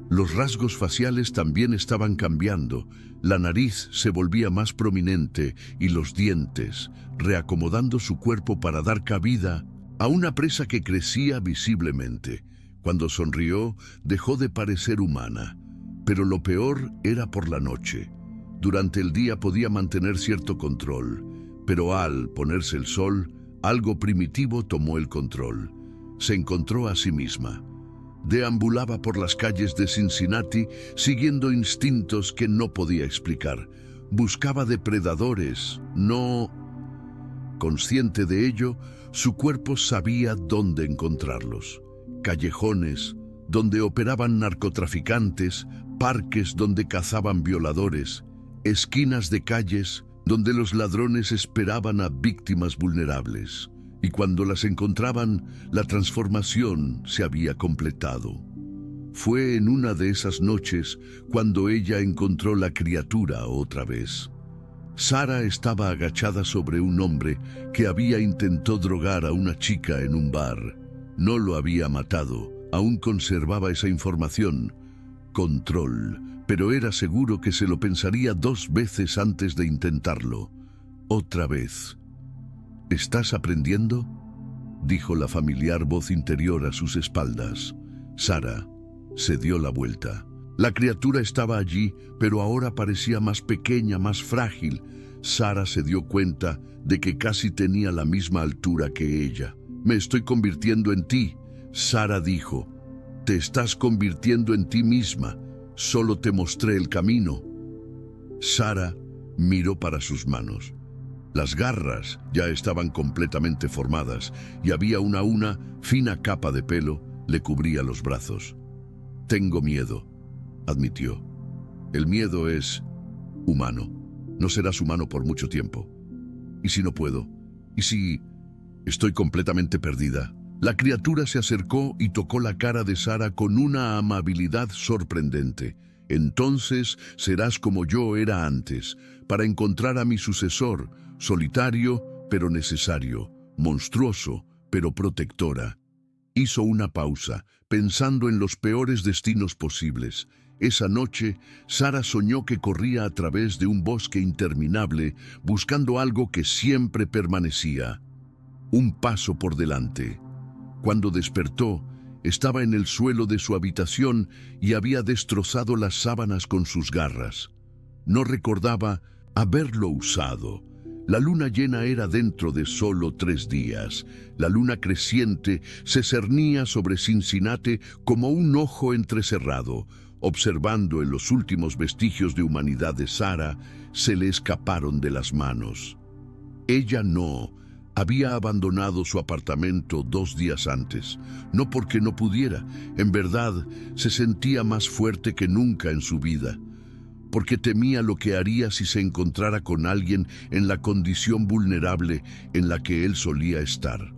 Los rasgos faciales también estaban cambiando. La nariz se volvía más prominente y los dientes, reacomodando su cuerpo para dar cabida a una presa que crecía visiblemente. Cuando sonrió, dejó de parecer humana. Pero lo peor era por la noche. Durante el día podía mantener cierto control, pero al ponerse el sol, algo primitivo tomó el control. Se encontró a sí misma. Deambulaba por las calles de Cincinnati siguiendo instintos que no podía explicar. Buscaba depredadores, no... Consciente de ello, su cuerpo sabía dónde encontrarlos. Callejones donde operaban narcotraficantes, parques donde cazaban violadores, esquinas de calles donde los ladrones esperaban a víctimas vulnerables. Y cuando las encontraban, la transformación se había completado. Fue en una de esas noches cuando ella encontró la criatura otra vez. Sara estaba agachada sobre un hombre que había intentado drogar a una chica en un bar. No lo había matado, aún conservaba esa información. Control, pero era seguro que se lo pensaría 2 veces antes de intentarlo. Otra vez. ¿Estás aprendiendo?, dijo la familiar voz interior a sus espaldas. Sara se dio la vuelta. La criatura estaba allí, pero ahora parecía más pequeña, más frágil. Sara se dio cuenta de que casi tenía la misma altura que ella. «Me estoy convirtiendo en ti», Sara dijo. «Te estás convirtiendo en ti misma. Solo te mostré el camino». Sara miró para sus manos. Las garras ya estaban completamente formadas y había una fina capa de pelo le cubría los brazos. «Tengo miedo», admitió. «El miedo es humano. No serás humano por mucho tiempo. ¿Y si no puedo? ¿Y si estoy completamente perdida?» La criatura se acercó y tocó la cara de Sara con una amabilidad sorprendente. «Entonces serás como yo era antes, para encontrar a mi sucesor, solitario pero necesario, monstruoso pero protectora». Hizo una pausa, pensando en los peores destinos posibles. Esa noche, Sara soñó que corría a través de un bosque interminable, buscando algo que siempre permanecía: un paso por delante. Cuando despertó, estaba en el suelo de su habitación y había destrozado las sábanas con sus garras. No recordaba haberlo usado. La luna llena era dentro de solo 3 días. La luna creciente se cernía sobre Cincinnati como un ojo entrecerrado. Observando en los últimos vestigios de humanidad de Sara, se le escaparon de las manos. Ella no había abandonado su apartamento 2 días antes, no porque no pudiera. En verdad, se sentía más fuerte que nunca en su vida, porque temía lo que haría si se encontrara con alguien en la condición vulnerable en la que él solía estar.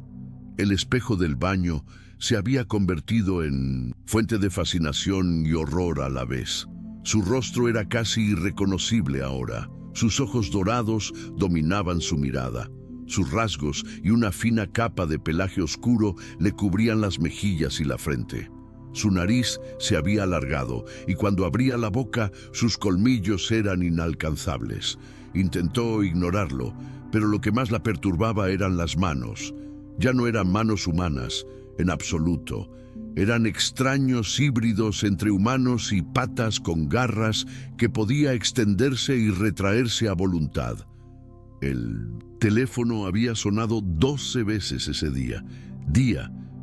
El espejo del baño se había convertido en fuente de fascinación y horror a la vez. Su rostro era casi irreconocible ahora. Sus ojos dorados dominaban su mirada. Sus rasgos y una fina capa de pelaje oscuro le cubrían las mejillas y la frente. Su nariz se había alargado y cuando abría la boca, sus colmillos eran inalcanzables. Intentó ignorarlo, pero lo que más la perturbaba eran las manos. Ya no eran manos humanas, en absoluto. Eran extraños híbridos entre humanos y patas con garras que podía extenderse y retraerse a voluntad. El teléfono había sonado 12 veces ese día.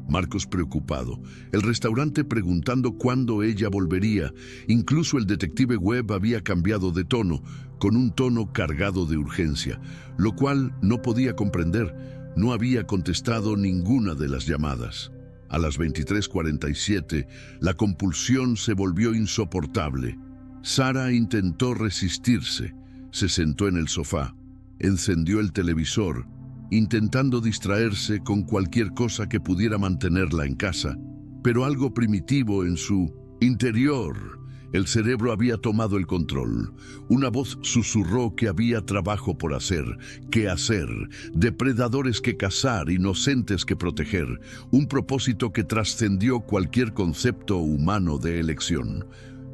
Marcos preocupado. El restaurante preguntando cuándo ella volvería. Incluso el detective Webb había cambiado de tono, con un tono cargado de urgencia, lo cual no podía comprender. No había contestado ninguna de las llamadas. A las 23:47, la compulsión se volvió insoportable. Sara intentó resistirse. Se sentó en el sofá. Encendió el televisor, intentando distraerse con cualquier cosa que pudiera mantenerla en casa. Pero algo primitivo en su interior, el cerebro había tomado el control. Una voz susurró que había trabajo por hacer, que hacer, depredadores que cazar, inocentes que proteger, un propósito que trascendió cualquier concepto humano de elección.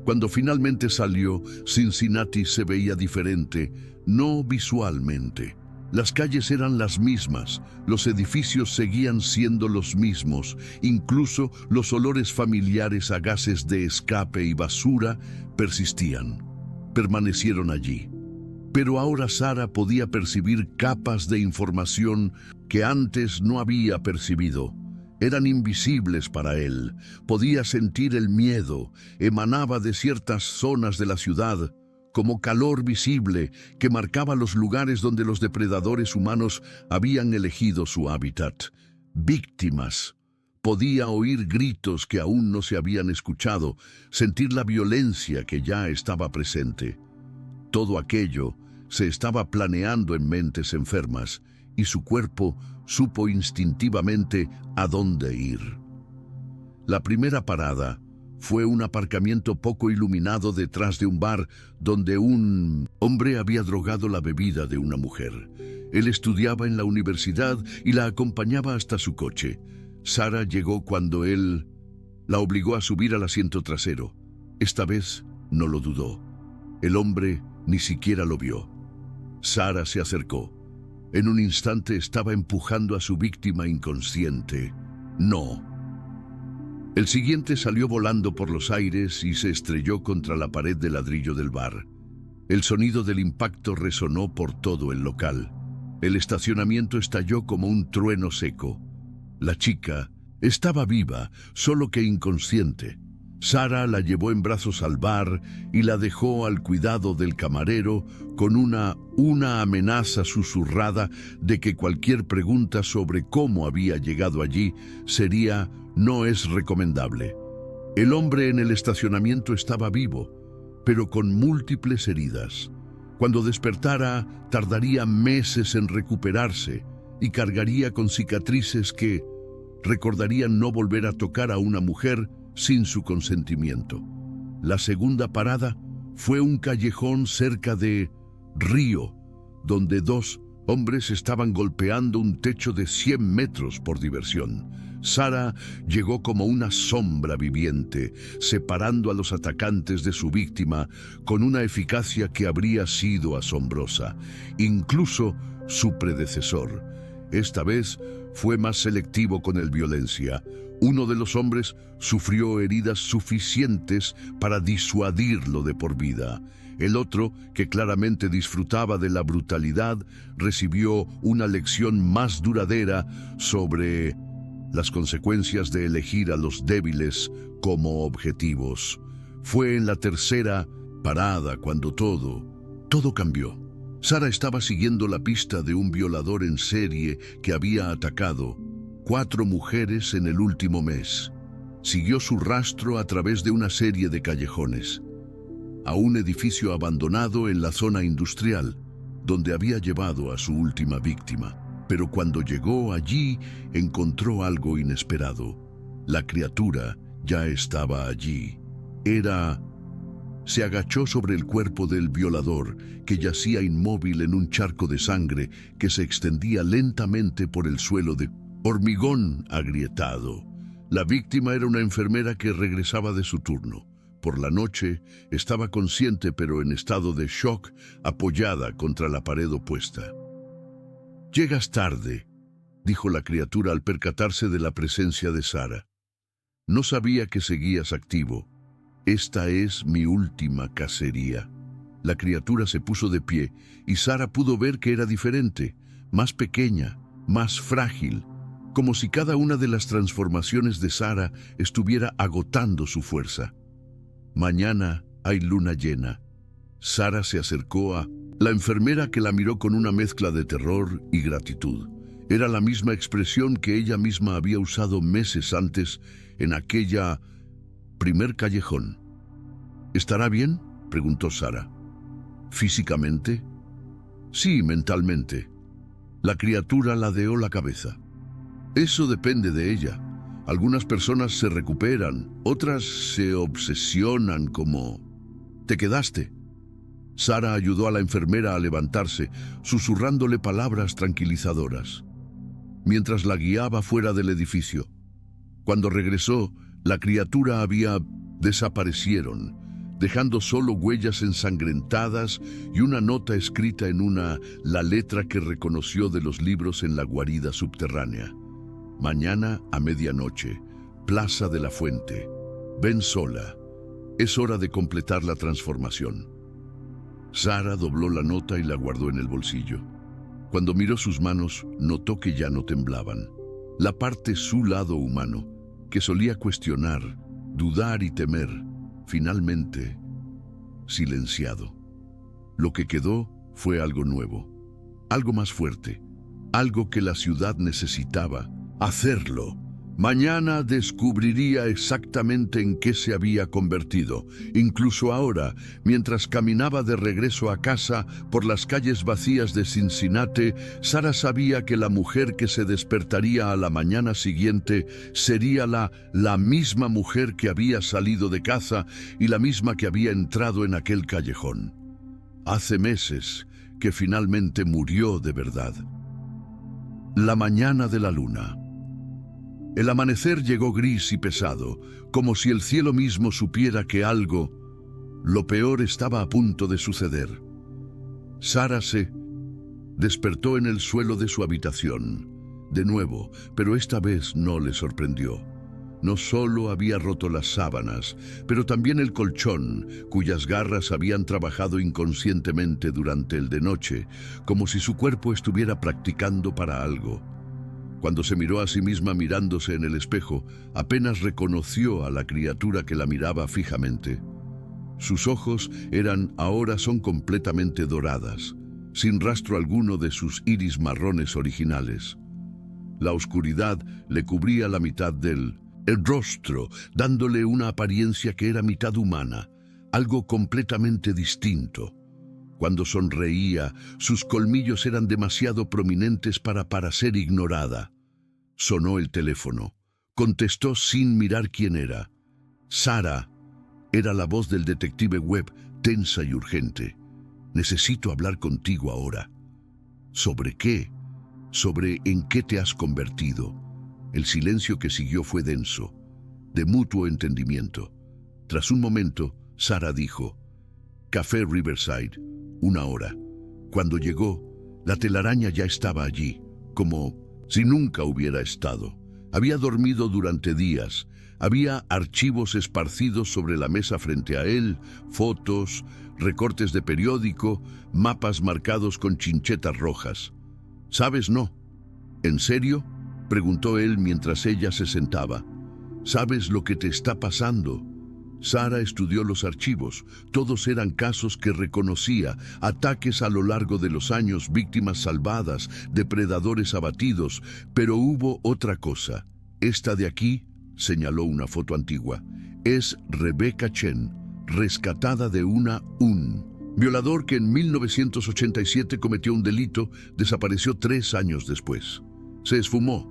Cuando finalmente salió, Cincinnati se veía diferente, no visualmente. Las calles eran las mismas, los edificios seguían siendo los mismos, incluso los olores familiares a gases de escape y basura persistían. Permanecieron allí, Pero ahora Sara podía percibir capas de información que antes no había percibido. Eran invisibles para él. Podía sentir el miedo. Emanaba de ciertas zonas de la ciudad, como calor visible que marcaba los lugares donde los depredadores humanos habían elegido su hábitat. Víctimas. Podía oír gritos que aún no se habían escuchado, sentir la violencia que ya estaba presente. Todo aquello se estaba planeando en mentes enfermas, y su cuerpo supo instintivamente a dónde ir. La primera parada fue un aparcamiento poco iluminado detrás de un bar donde un hombre había drogado la bebida de una mujer. Él estudiaba en la universidad y la acompañaba hasta su coche. Sara llegó cuando él la obligó a subir al asiento trasero. Esta vez no lo dudó. El hombre ni siquiera lo vio. Sara se acercó. En un instante estaba empujando a su víctima inconsciente. No. El siguiente salió volando por los aires y se estrelló contra la pared de ladrillo del bar. El sonido del impacto resonó por todo el local. El estacionamiento estalló como un trueno seco. La chica estaba viva, solo que inconsciente. Sara la llevó en brazos al bar y la dejó al cuidado del camarero con una amenaza susurrada de que cualquier pregunta sobre cómo había llegado allí sería "no es recomendable". El hombre en el estacionamiento estaba vivo, pero con múltiples heridas. Cuando despertara, tardaría meses en recuperarse y cargaría con cicatrices que recordarían no volver a tocar a una mujer sin su consentimiento. La segunda parada fue un callejón cerca de Río, donde dos hombres estaban golpeando un techo de 100 metros por diversión. Sara llegó como una sombra viviente, separando a los atacantes de su víctima con una eficacia que habría sido asombrosa. Incluso su predecesor. Esta vez fue más selectivo con el violencia. Uno de los hombres sufrió heridas suficientes para disuadirlo de por vida. El otro, que claramente disfrutaba de la brutalidad, recibió una lección más duradera sobre las consecuencias de elegir a los débiles como objetivos. Fue en la tercera parada cuando todo cambió. Sara estaba siguiendo la pista de un violador en serie que había atacado 4 mujeres en el último mes. Siguió su rastro a través de una serie de callejones, a un edificio abandonado en la zona industrial, donde había llevado a su última víctima. Pero cuando llegó allí, encontró algo inesperado. La criatura ya estaba allí. Se agachó sobre el cuerpo del violador, que yacía inmóvil en un charco de sangre que se extendía lentamente por el suelo de hormigón agrietado. La víctima era una enfermera que regresaba de su turno. Por la noche estaba consciente pero en estado de shock, apoyada contra la pared opuesta. «Llegas tarde», dijo la criatura al percatarse de la presencia de Sara. «No sabía que seguías activo. Esta es mi última cacería». La criatura se puso de pie y Sara pudo ver que era diferente, más pequeña, más frágil, como si cada una de las transformaciones de Sara estuviera agotando su fuerza. «Mañana hay luna llena». Sara se acercó a la enfermera, que la miró con una mezcla de terror y gratitud. Era la misma expresión que ella misma había usado meses antes en aquella primer callejón. «¿Estará bien?», preguntó Sara. «¿Físicamente?». «Sí, mentalmente». La criatura ladeó la cabeza. «Eso depende de ella. Algunas personas se recuperan, otras se obsesionan como... ¿Te quedaste?». Sara ayudó a la enfermera a levantarse, susurrándole palabras tranquilizadoras, mientras la guiaba fuera del edificio. Cuando regresó, la criatura había desaparecido, dejando solo huellas ensangrentadas y una nota escrita en la letra que reconoció de los libros en la guarida subterránea. «Mañana a medianoche, Plaza de la Fuente. Ven sola. Es hora de completar la transformación». Sara dobló la nota y la guardó en el bolsillo. Cuando miró sus manos, notó que ya no temblaban. La parte su lado humano, que solía cuestionar, dudar y temer, finalmente silenciado. Lo que quedó fue algo nuevo, algo más fuerte, algo que la ciudad necesitaba. Hacerlo. Mañana descubriría exactamente en qué se había convertido. Incluso ahora, mientras caminaba de regreso a casa por las calles vacías de Cincinnati, Sara sabía que la mujer que se despertaría a la mañana siguiente sería la misma mujer que había salido de caza y la misma que había entrado en aquel callejón. Hace meses que finalmente murió de verdad. La mañana de la luna. El amanecer llegó gris y pesado, como si el cielo mismo supiera que algo, lo peor, estaba a punto de suceder. Sara se despertó en el suelo de su habitación, de nuevo, pero esta vez no le sorprendió. No solo había roto las sábanas, pero también el colchón, cuyas garras habían trabajado inconscientemente durante el de noche, como si su cuerpo estuviera practicando para algo. Cuando se miró a sí misma mirándose en el espejo, apenas reconoció a la criatura que la miraba fijamente. Sus ojos ahora son completamente doradas, sin rastro alguno de sus iris marrones originales. La oscuridad le cubría la mitad del rostro, dándole una apariencia que era mitad humana, algo completamente distinto. Cuando sonreía, sus colmillos eran demasiado prominentes para ser ignorada. Sonó el teléfono. Contestó sin mirar quién era. Sara. Era la voz del detective Webb, tensa y urgente. Necesito hablar contigo ahora. ¿Sobre qué? ¿Sobre en qué te has convertido? El silencio que siguió fue denso, de mutuo entendimiento. Tras un momento, Sara dijo: Café Riverside, 1 hora. Cuando llegó, la telaraña ya estaba allí, como si nunca hubiera estado. Había dormido durante días. Había archivos esparcidos sobre la mesa frente a él, fotos, recortes de periódico, mapas marcados con chinchetas rojas. ¿Sabes? No. ¿En serio?, preguntó él mientras ella se sentaba. ¿Sabes lo que te está pasando? Sara estudió los archivos. Todos eran casos que reconocía, ataques a lo largo de los años, víctimas salvadas, depredadores abatidos, pero hubo otra cosa. Esta de aquí, señaló una foto antigua, es Rebecca Chen, rescatada de un violador que en 1987 cometió un delito, desapareció 3 años después. Se esfumó.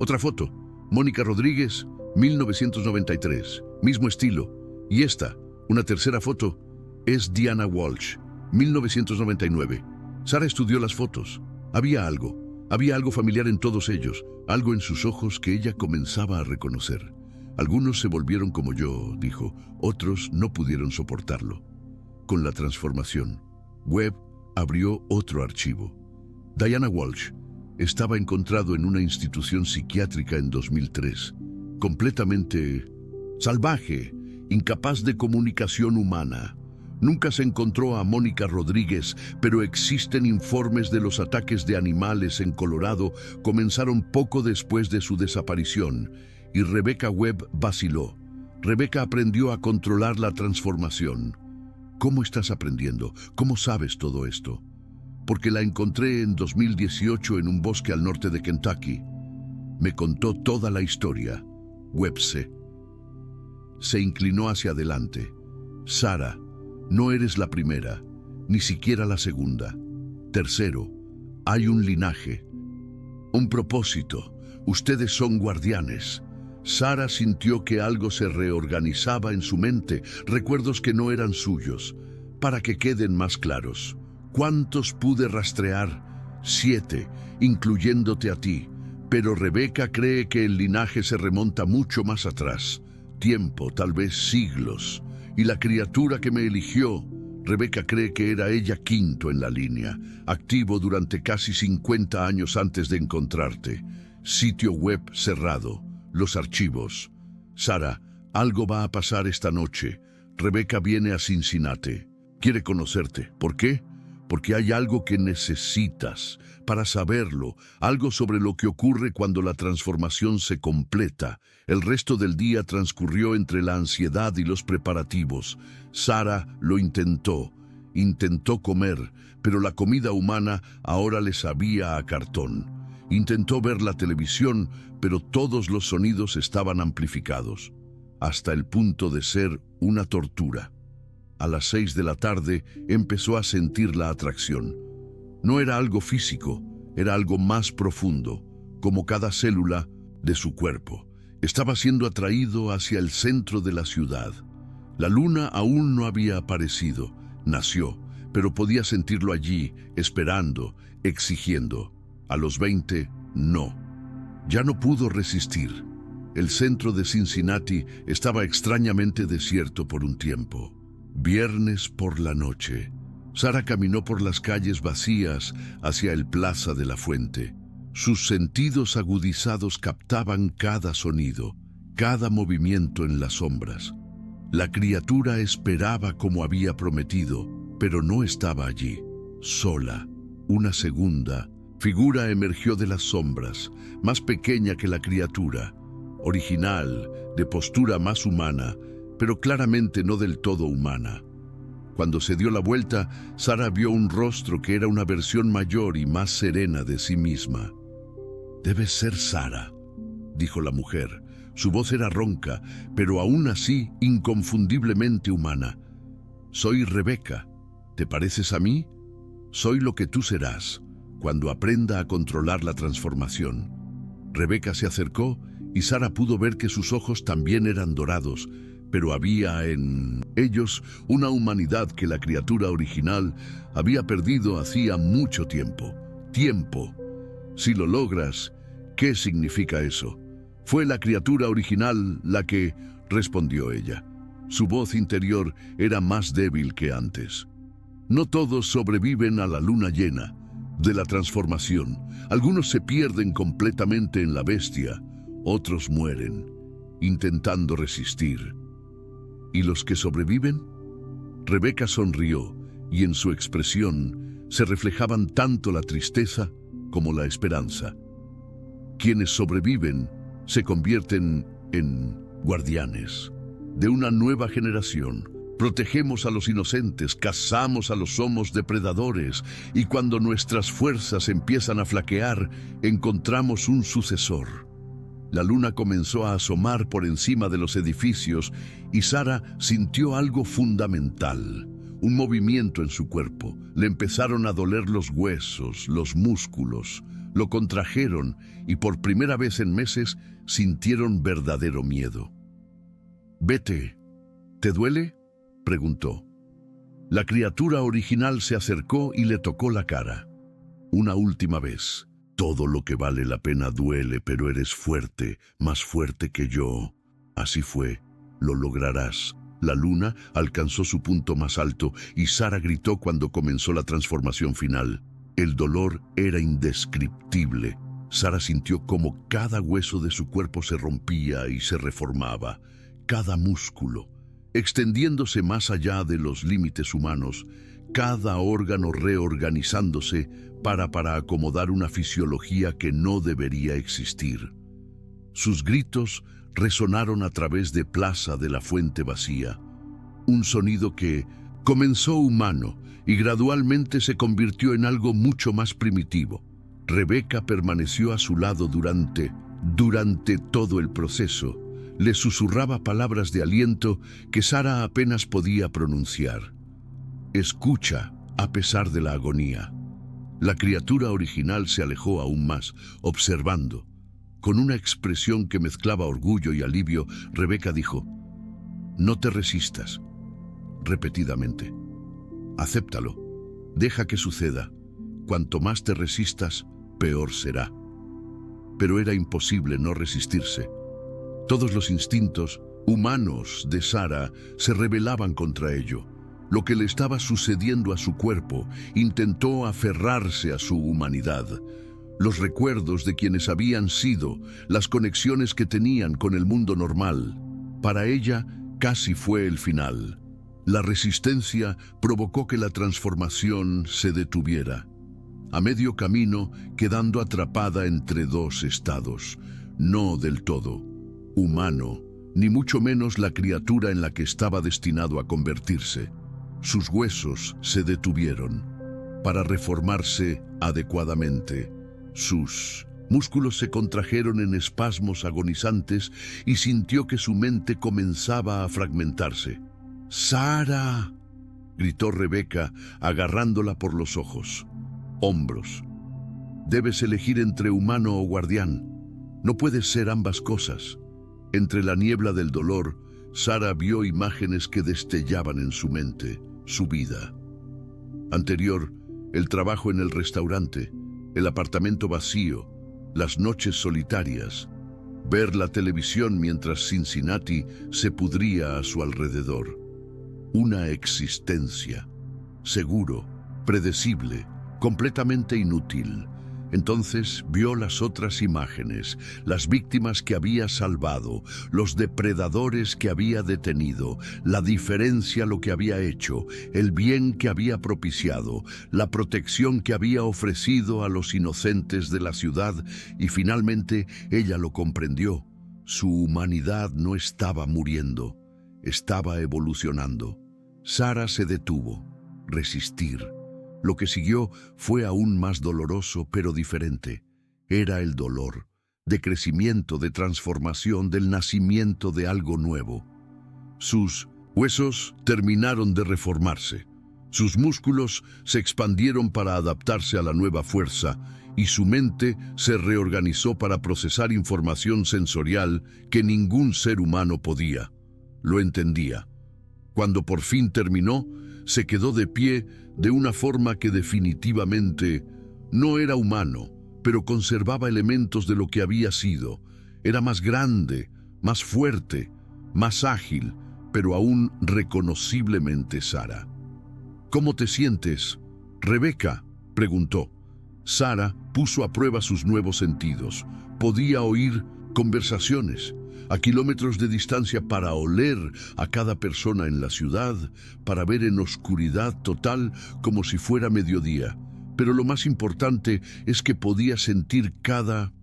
Otra foto, Mónica Rodríguez, 1993, mismo estilo. Y esta, una tercera foto, es Diana Walsh, 1999. Sara estudió las fotos. Había algo familiar en todos ellos, algo en sus ojos que ella comenzaba a reconocer. Algunos se volvieron como yo, dijo, otros no pudieron soportarlo. Con la transformación, Webb abrió otro archivo. Diana Walsh estaba encontrado en una institución psiquiátrica en 2003, completamente salvaje, incapaz de comunicación humana. Nunca se encontró a Mónica Rodríguez, pero existen informes de los ataques de animales en Colorado comenzaron poco después de su desaparición, y Rebecca Webb vaciló. Rebecca aprendió a controlar la transformación. ¿Cómo estás aprendiendo? ¿Cómo sabes todo esto? Porque la encontré en 2018 en un bosque al norte de Kentucky. Me contó toda la historia. Webb se inclinó hacia adelante. Sara, no eres la primera, ni siquiera la segunda. Tercero, hay un linaje, un propósito. Ustedes son guardianes. Sara sintió que algo se reorganizaba en su mente, recuerdos que no eran suyos. Para que queden más claros, ¿cuántos pude rastrear? 7, incluyéndote a ti. Pero Rebecca cree que el linaje se remonta mucho más atrás. Tiempo, tal vez siglos. Y la criatura que me eligió, Rebecca cree que era ella quinto en la línea, activo durante casi 50 años antes de encontrarte. Sitio web cerrado, los archivos. Sara, algo va a pasar esta noche. Rebecca viene a Cincinnati. Quiere conocerte. ¿Por qué? Porque hay algo que necesitas para saberlo, algo sobre lo que ocurre cuando la transformación se completa. El resto del día transcurrió entre la ansiedad y los preparativos. Sara lo intentó comer, pero la comida humana ahora le sabía a cartón. Intentó ver la televisión, pero todos los sonidos estaban amplificados, hasta el punto de ser una tortura. A las 6 de la tarde empezó a sentir la atracción. No era algo físico, era algo más profundo, como cada célula de su cuerpo. Estaba siendo atraído hacia el centro de la ciudad. La luna aún no había aparecido, nació, pero podía sentirlo allí, esperando, exigiendo. A los 20, no. Ya no pudo resistir. El centro de Cincinnati estaba extrañamente desierto por un tiempo. Viernes por la noche. Sara caminó por las calles vacías hacia el Plaza de la Fuente. Sus sentidos agudizados captaban cada sonido, cada movimiento en las sombras. La criatura esperaba como había prometido, pero no estaba allí. Sola, una segunda figura emergió de las sombras, más pequeña que la criatura, original, de postura más humana, pero claramente no del todo humana. Cuando se dio la vuelta, Sara vio un rostro que era una versión mayor y más serena de sí misma. «Debe ser Sara», dijo la mujer. Su voz era ronca, pero aún así inconfundiblemente humana. «Soy Rebeca. ¿Te pareces a mí? Soy lo que tú serás cuando aprenda a controlar la transformación». Rebeca se acercó y Sara pudo ver que sus ojos también eran dorados, pero había en ellos una humanidad que la criatura original había perdido hacía mucho tiempo. Tiempo. Si lo logras, ¿qué significa eso? Fue la criatura original la que, respondió ella. Su voz interior era más débil que antes. No todos sobreviven a la luna llena de la transformación. Algunos se pierden completamente en la bestia, otros mueren, intentando resistir. ¿Y los que sobreviven? Rebeca sonrió, y en su expresión se reflejaban tanto la tristeza como la esperanza. Quienes sobreviven se convierten en guardianes de una nueva generación. Protegemos a los inocentes, cazamos a los somos depredadores, y cuando nuestras fuerzas empiezan a flaquear, encontramos un sucesor. La luna comenzó a asomar por encima de los edificios y Sara sintió algo fundamental, un movimiento en su cuerpo. Le empezaron a doler los huesos, los músculos, lo contrajeron y por primera vez en meses sintieron verdadero miedo. «Vete, ¿te duele?», preguntó. La criatura original se acercó y le tocó la cara. Una última vez. «Todo lo que vale la pena duele, pero eres fuerte, más fuerte que yo. Así fue, lo lograrás». La luna alcanzó su punto más alto y Sara gritó cuando comenzó la transformación final. El dolor era indescriptible. Sara sintió como cada hueso de su cuerpo se rompía y se reformaba, cada músculo, extendiéndose más allá de los límites humanos, cada órgano reorganizándose para acomodar una fisiología que no debería existir. Sus gritos resonaron a través de Plaza de la Fuente vacía, un sonido que comenzó humano y gradualmente se convirtió en algo mucho más primitivo. Rebeca permaneció a su lado durante todo el proceso. Le susurraba palabras de aliento que Sara apenas podía pronunciar. «Escucha, a pesar de la agonía». La criatura original se alejó aún más, observando. Con una expresión que mezclaba orgullo y alivio, Rebeca dijo: «No te resistas», repetidamente. «Acéptalo, deja que suceda. Cuanto más te resistas, peor será». Pero era imposible no resistirse. Todos los instintos humanos de Sara se rebelaban contra ello. Lo que le estaba sucediendo a su cuerpo intentó aferrarse a su humanidad. Los recuerdos de quienes habían sido, las conexiones que tenían con el mundo normal. Para ella casi fue el final. La resistencia provocó que la transformación se detuviera, a medio camino quedando atrapada entre dos estados, no del todo humano, ni mucho menos la criatura en la que estaba destinado a convertirse. Sus huesos se detuvieron para reformarse adecuadamente. Sus músculos se contrajeron en espasmos agonizantes y sintió que su mente comenzaba a fragmentarse. ¡Sara!, gritó Rebeca, agarrándola por los ojos, hombros. Debes elegir entre humano o guardián. No puedes ser ambas cosas. Entre la niebla del dolor, Sara vio imágenes que destellaban en su mente, su vida anterior, el trabajo en el restaurante, el apartamento vacío, las noches solitarias, ver la televisión mientras Cincinnati se pudría a su alrededor. Una existencia, seguro, predecible, completamente inútil. Entonces vio las otras imágenes, las víctimas que había salvado, los depredadores que había detenido, la diferencia lo que había hecho, el bien que había propiciado, la protección que había ofrecido a los inocentes de la ciudad, y finalmente ella lo comprendió. Su humanidad no estaba muriendo, estaba evolucionando. Sara se detuvo. Resistir. Lo que siguió fue aún más doloroso, pero diferente. Era el dolor, de crecimiento, de transformación, del nacimiento de algo nuevo. Sus huesos terminaron de reformarse. Sus músculos se expandieron para adaptarse a la nueva fuerza, y su mente se reorganizó para procesar información sensorial que ningún ser humano podía. Lo entendía. Cuando por fin terminó, se quedó de pie de una forma que definitivamente no era humano, pero conservaba elementos de lo que había sido. Era más grande, más fuerte, más ágil, pero aún reconociblemente Sara. ¿Cómo te sientes, Rebeca?, preguntó. Sara puso a prueba sus nuevos sentidos. Podía oír conversaciones a kilómetros de distancia, para oler a cada persona en la ciudad, para ver en oscuridad total como si fuera mediodía. Pero lo más importante es que podía sentir cada...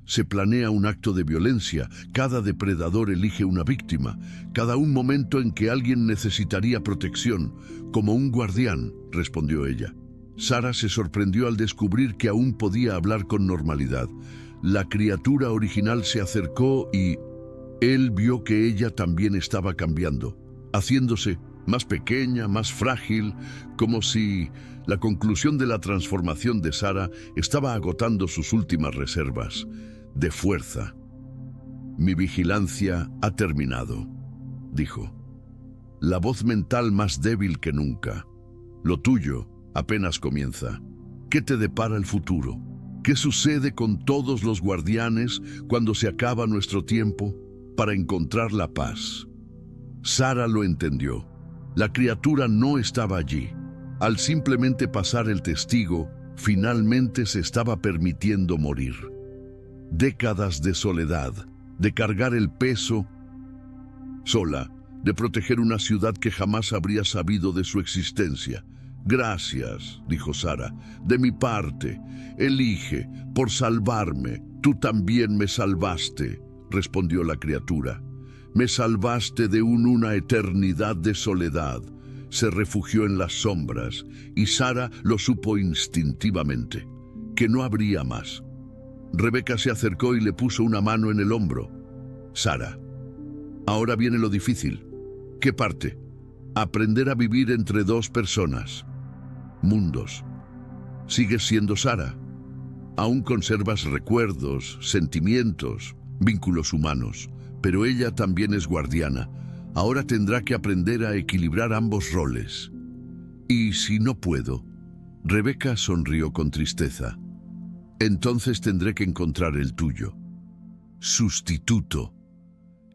Se planea un acto de violencia, cada depredador elige una víctima, cada un momento en que alguien necesitaría protección, como un guardián, respondió ella. Sara se sorprendió al descubrir que aún podía hablar con normalidad. La criatura original se acercó y él vio que ella también estaba cambiando, haciéndose más pequeña, más frágil, como si la conclusión de la transformación de Sara estaba agotando sus últimas reservas de fuerza. Mi vigilancia ha terminado, dijo. La voz mental más débil que nunca. Lo tuyo apenas comienza. ¿Qué te depara el futuro? ¿Qué sucede con todos los guardianes cuando se acaba nuestro tiempo para encontrar la paz? Sara lo entendió. La criatura no estaba allí. Al simplemente pasar el testigo, finalmente se estaba permitiendo morir. Décadas de soledad, de cargar el peso sola, de proteger una ciudad que jamás habría sabido de su existencia. Gracias, dijo Sara, de mi parte. Elige, por salvarme. Tú también me salvaste, respondió la criatura. Me salvaste de una eternidad de soledad. Se refugió en las sombras, y Sara lo supo instintivamente, que no habría más. Rebeca se acercó y le puso una mano en el hombro. Sara, ahora viene lo difícil. ¿Qué parte? Aprender a vivir entre dos personas. Mundos. Sigues siendo Sara. Aún conservas recuerdos, sentimientos, vínculos humanos, pero ella también es guardiana. Ahora tendrá que aprender a equilibrar ambos roles. ¿Y si no puedo? Rebeca sonrió con tristeza. Entonces tendré que encontrar el tuyo. Sustituto.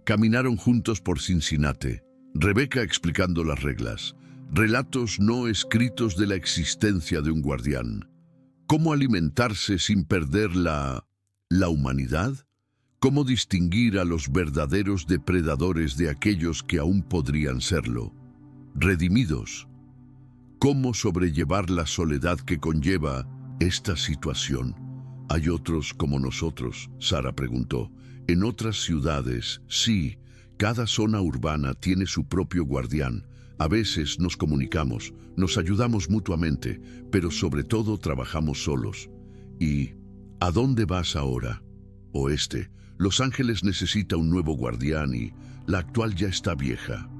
Caminaron juntos por Cincinnati, Rebeca explicando las reglas. Relatos no escritos de la existencia de un guardián. ¿Cómo alimentarse sin perder la humanidad? ¿Cómo distinguir a los verdaderos depredadores de aquellos que aún podrían serlo? redimidos. ¿Cómo sobrellevar la soledad que conlleva esta situación? ¿Hay otros como nosotros?, Sara preguntó. En otras ciudades, sí, cada zona urbana tiene su propio guardián. A veces nos comunicamos, nos ayudamos mutuamente, pero sobre todo trabajamos solos. ¿Y a dónde vas ahora? Oeste. Los Ángeles necesita un nuevo guardián y la actual ya está vieja.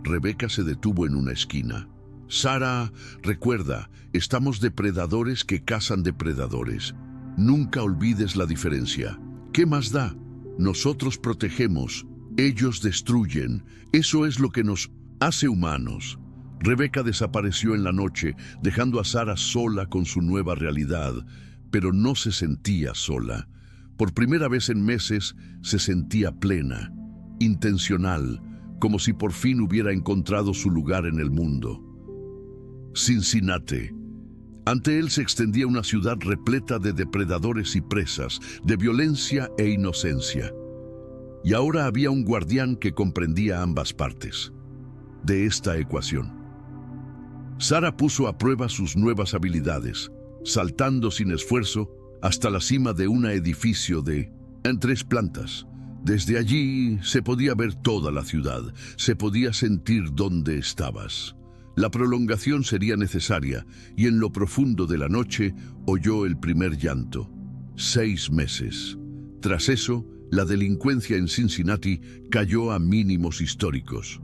Rebeca se detuvo en una esquina. Sara, recuerda, estamos depredadores que cazan depredadores. Nunca olvides la diferencia. ¿Qué más da? Nosotros protegemos, ellos destruyen. Eso es lo que nos hace humanos. Rebeca desapareció en la noche, dejando a Sara sola con su nueva realidad, pero no se sentía sola. Por primera vez en meses se sentía plena, intencional, como si por fin hubiera encontrado su lugar en el mundo. Cincinnati. Ante él se extendía una ciudad repleta de depredadores y presas, de violencia e inocencia. Y ahora había un guardián que comprendía ambas partes de esta ecuación. Sara puso a prueba sus nuevas habilidades, saltando sin esfuerzo hasta la cima de un edificio en 3 plantas. Desde allí se podía ver toda la ciudad, se podía sentir dónde estabas. La prolongación sería necesaria, y en lo profundo de la noche oyó el primer llanto. 6 meses. Tras eso, la delincuencia en Cincinnati cayó a mínimos históricos.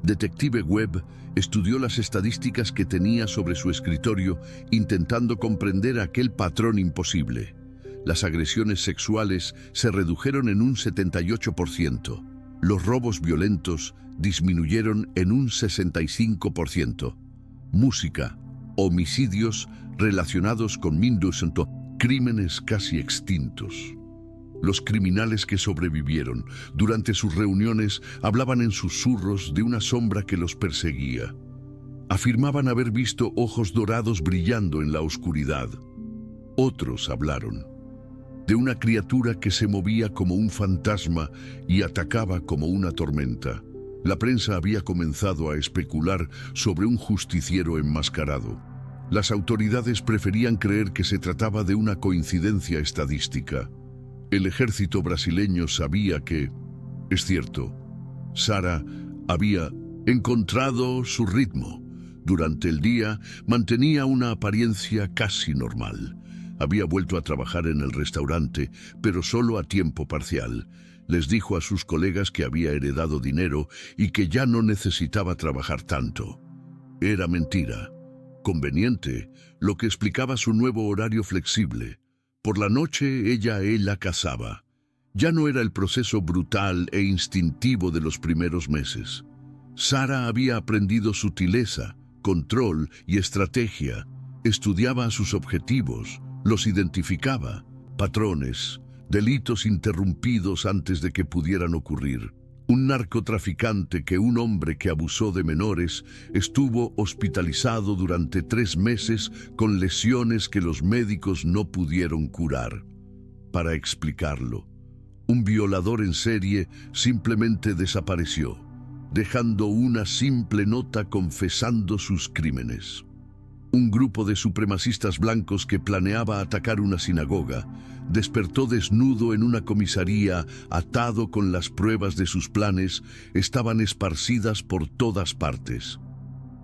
Detective Webb estudió las estadísticas que tenía sobre su escritorio, intentando comprender aquel patrón imposible. Las agresiones sexuales se redujeron en un 78%. Los robos violentos disminuyeron en un 65%. Música, homicidios relacionados con Mindusento, crímenes casi extintos. Los criminales que sobrevivieron durante sus reuniones hablaban en susurros de una sombra que los perseguía. Afirmaban haber visto ojos dorados brillando en la oscuridad. Otros hablaron de una criatura que se movía como un fantasma y atacaba como una tormenta. La prensa había comenzado a especular sobre un justiciero enmascarado. Las autoridades preferían creer que se trataba de una coincidencia estadística. El ejército brasileño sabía que, es cierto, Sara había encontrado su ritmo. Durante el día mantenía una apariencia casi normal. Había vuelto a trabajar en el restaurante, pero solo a tiempo parcial. Les dijo a sus colegas que había heredado dinero y que ya no necesitaba trabajar tanto. Era mentira. Conveniente, lo que explicaba su nuevo horario flexible. Por la noche él la cazaba. Ya no era el proceso brutal e instintivo de los primeros meses. Sara había aprendido sutileza, control y estrategia. Estudiaba sus objetivos, los identificaba, patrones, delitos interrumpidos antes de que pudieran ocurrir. Un narcotraficante un hombre que abusó de menores estuvo hospitalizado durante 3 meses con lesiones que los médicos no pudieron curar. Para explicarlo, un violador en serie simplemente desapareció, dejando una simple nota confesando sus crímenes. Un grupo de supremacistas blancos que planeaba atacar una sinagoga despertó desnudo en una comisaría, atado con las pruebas de sus planes, estaban esparcidas por todas partes.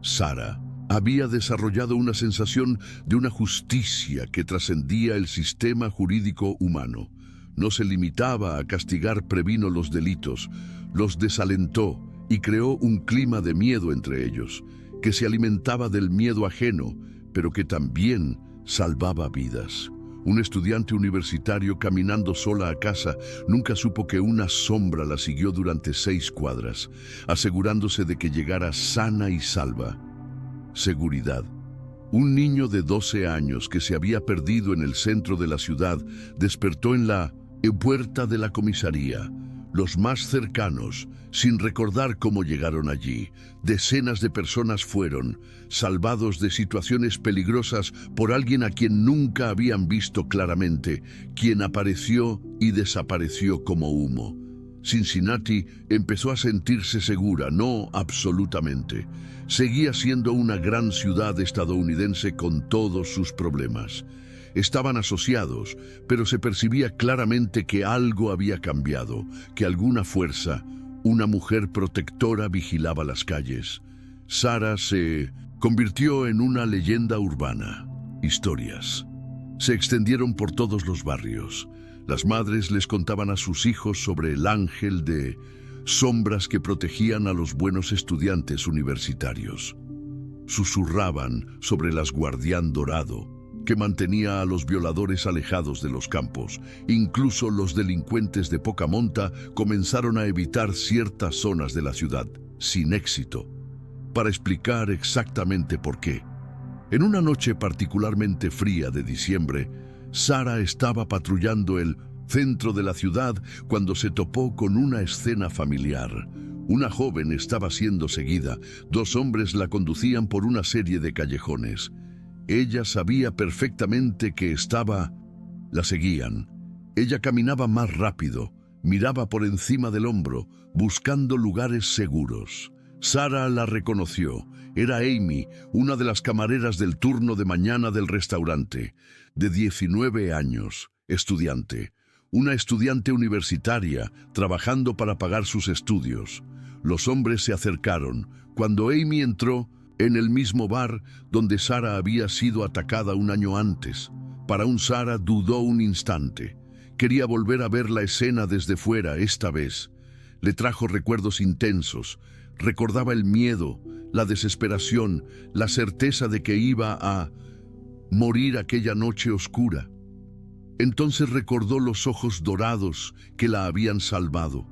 Sara había desarrollado una sensación de una justicia que trascendía el sistema jurídico humano. No se limitaba a castigar, previno los delitos, los desalentó y creó un clima de miedo entre ellos, que se alimentaba del miedo ajeno, pero que también salvaba vidas. Un estudiante universitario caminando sola a casa nunca supo que una sombra la siguió durante 6 cuadras, asegurándose de que llegara sana y salva. Seguridad. Un niño de 12 años que se había perdido en el centro de la ciudad despertó en la puerta de la comisaría. Los más cercanos, sin recordar cómo llegaron allí. Decenas de personas fueron salvados de situaciones peligrosas por alguien a quien nunca habían visto claramente, quien apareció y desapareció como humo. Cincinnati empezó a sentirse segura, no absolutamente. Seguía siendo una gran ciudad estadounidense con todos sus problemas. Estaban asociados, pero se percibía claramente que algo había cambiado, que alguna fuerza, una mujer protectora, vigilaba las calles. Sarah se convirtió en una leyenda urbana. Historias se extendieron por todos los barrios. Las madres les contaban a sus hijos sobre el ángel de sombras que protegían a los buenos estudiantes universitarios. Susurraban sobre el guardián dorado que mantenía a los violadores alejados de los campos. Incluso los delincuentes de poca monta comenzaron a evitar ciertas zonas de la ciudad, sin éxito, para explicar exactamente por qué. En una noche particularmente fría de diciembre, Sarah estaba patrullando el centro de la ciudad cuando se topó con una escena familiar. Una joven estaba siendo seguida. Dos hombres la conducían por una serie de callejones. Ella sabía perfectamente que la seguían. Ella caminaba más rápido, miraba por encima del hombro, buscando lugares seguros. Sarah la reconoció. Era Amy, una de las camareras del turno de mañana del restaurante, de 19 años, estudiante. Una estudiante universitaria, trabajando para pagar sus estudios. Los hombres se acercaron. Cuando Amy entró en el mismo bar donde Sarah había sido atacada un año antes, Sarah dudó un instante. Quería volver a ver la escena desde fuera esta vez. Le trajo recuerdos intensos. Recordaba el miedo, la desesperación, la certeza de que iba a morir aquella noche oscura. Entonces recordó los ojos dorados que la habían salvado.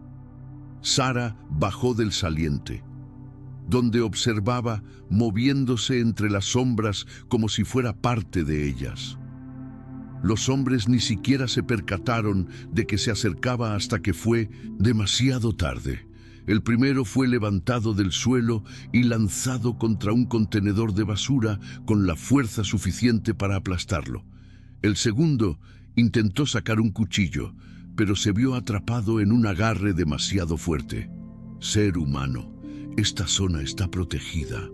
Sarah bajó del saliente, donde observaba moviéndose entre las sombras como si fuera parte de ellas. Los hombres ni siquiera se percataron de que se acercaba hasta que fue demasiado tarde. El primero fue levantado del suelo y lanzado contra un contenedor de basura con la fuerza suficiente para aplastarlo. El segundo intentó sacar un cuchillo, pero se vio atrapado en un agarre demasiado fuerte. Ser humano, esta zona está protegida,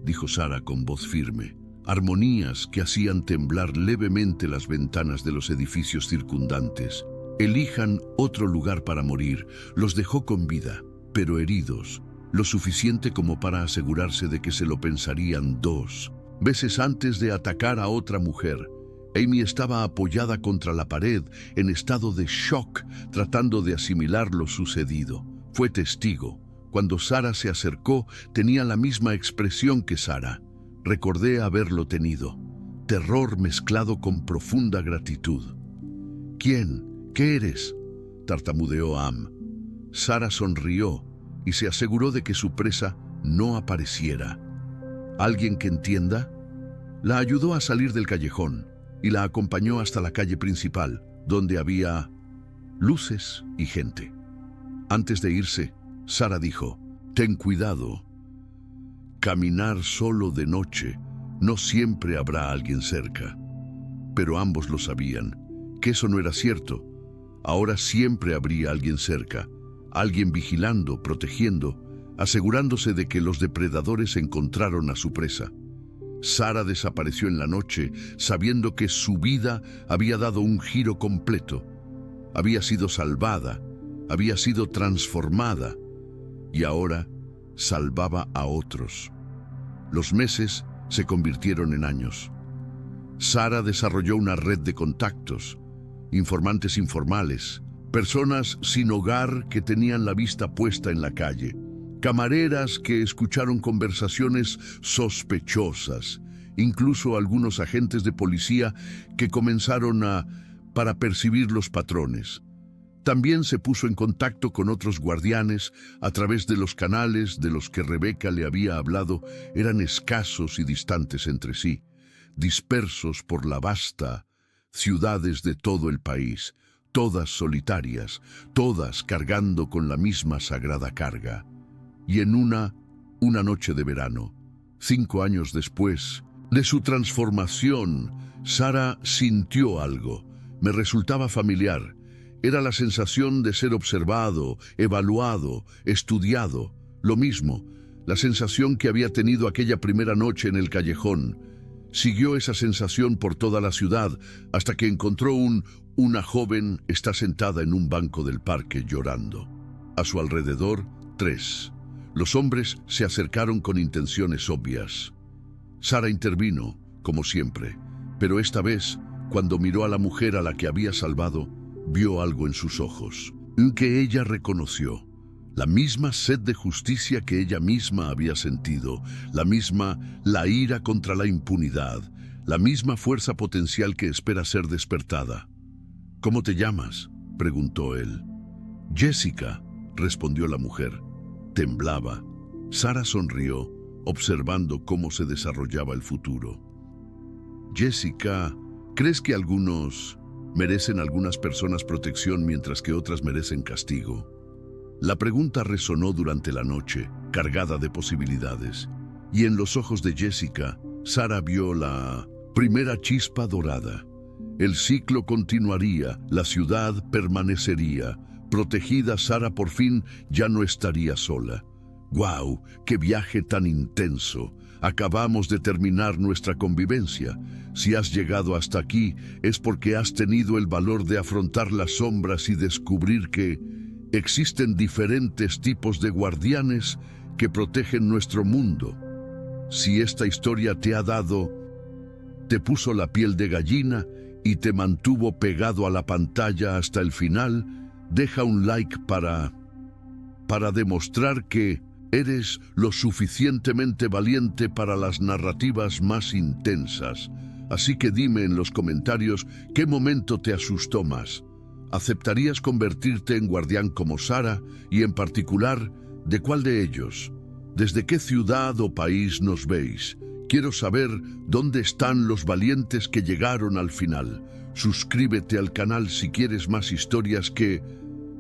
dijo Sarah con voz firme. Armonías que hacían temblar levemente las ventanas de los edificios circundantes. Elijan otro lugar para morir. Los dejó con vida, pero heridos, lo suficiente como para asegurarse de que se lo pensarían dos veces antes de atacar a otra mujer. Amy estaba apoyada contra la pared, en estado de shock, tratando de asimilar lo sucedido. Fue testigo. Cuando Sarah se acercó, tenía la misma expresión que Sarah. Recordé haberlo tenido. Terror mezclado con profunda gratitud. ¿Quién? ¿Qué eres?, tartamudeó Am. Sarah sonrió y se aseguró de que su presa no apareciera. ¿Alguien que entienda? La ayudó a salir del callejón y la acompañó hasta la calle principal, donde había luces y gente. Antes de irse, Sarah dijo: «Ten cuidado. Caminar solo de noche, no siempre habrá alguien cerca». Pero ambos lo sabían, que eso no era cierto. Ahora siempre habría alguien cerca, alguien vigilando, protegiendo, asegurándose de que los depredadores encontraron a su presa. Sarah desapareció en la noche, sabiendo que su vida había dado un giro completo. Había sido salvada, había sido transformada, y ahora salvaba a otros. Los meses se convirtieron en años. Sarah desarrolló una red de contactos, informantes informales, personas sin hogar que tenían la vista puesta en la calle, camareras que escucharon conversaciones sospechosas, incluso algunos agentes de policía que comenzaron para percibir los patrones. También se puso en contacto con otros guardianes a través de los canales de los que Rebecca le había hablado. Eran escasos y distantes entre sí, dispersos por la vasta ciudades de todo el país, todas solitarias, todas cargando con la misma sagrada carga. Y en una noche de verano, 5 años después de su transformación, Sarah sintió algo. Me resultaba familiar. Era la sensación de ser observado, evaluado, estudiado. Lo mismo, la sensación que había tenido aquella primera noche en el callejón. Siguió esa sensación por toda la ciudad hasta que encontró una joven está sentada en un banco del parque llorando. A su alrededor, 3. Los hombres se acercaron con intenciones obvias. Sara intervino, como siempre, pero esta vez, cuando miró a la mujer a la que había salvado, vio algo en sus ojos, que ella reconoció. La misma sed de justicia que ella misma había sentido, la ira contra la impunidad, la misma fuerza potencial que espera ser despertada. ¿Cómo te llamas?, preguntó él. Jessica, respondió la mujer. Temblaba. Sara sonrió, observando cómo se desarrollaba el futuro. Jessica, ¿crees que algunas personas protección mientras que otras merecen castigo? La pregunta resonó durante la noche, cargada de posibilidades, y en los ojos de Jessica, Sara vio la primera chispa dorada. El ciclo continuaría, la ciudad permanecería. Protegida, Sara por fin ya no estaría sola. ¡Guau! ¡Qué viaje tan intenso! Acabamos de terminar nuestra convivencia. Si has llegado hasta aquí, es porque has tenido el valor de afrontar las sombras y descubrir que existen diferentes tipos de guardianes que protegen nuestro mundo. Si esta historia te puso la piel de gallina y te mantuvo pegado a la pantalla hasta el final, deja un like para demostrar que eres lo suficientemente valiente para las narrativas más intensas. Así que dime en los comentarios qué momento te asustó más. ¿Aceptarías convertirte en guardián como Sara? Y en particular, ¿de cuál de ellos? ¿Desde qué ciudad o país nos veis? Quiero saber dónde están los valientes que llegaron al final. Suscríbete al canal si quieres más historias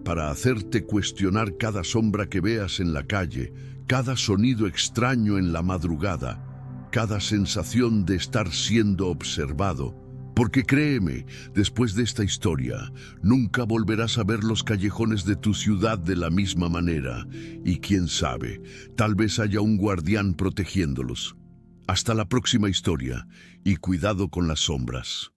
para hacerte cuestionar cada sombra que veas en la calle, cada sonido extraño en la madrugada, cada sensación de estar siendo observado. Porque créeme, después de esta historia, nunca volverás a ver los callejones de tu ciudad de la misma manera. Y quién sabe, tal vez haya un guardián protegiéndolos. Hasta la próxima historia, y cuidado con las sombras.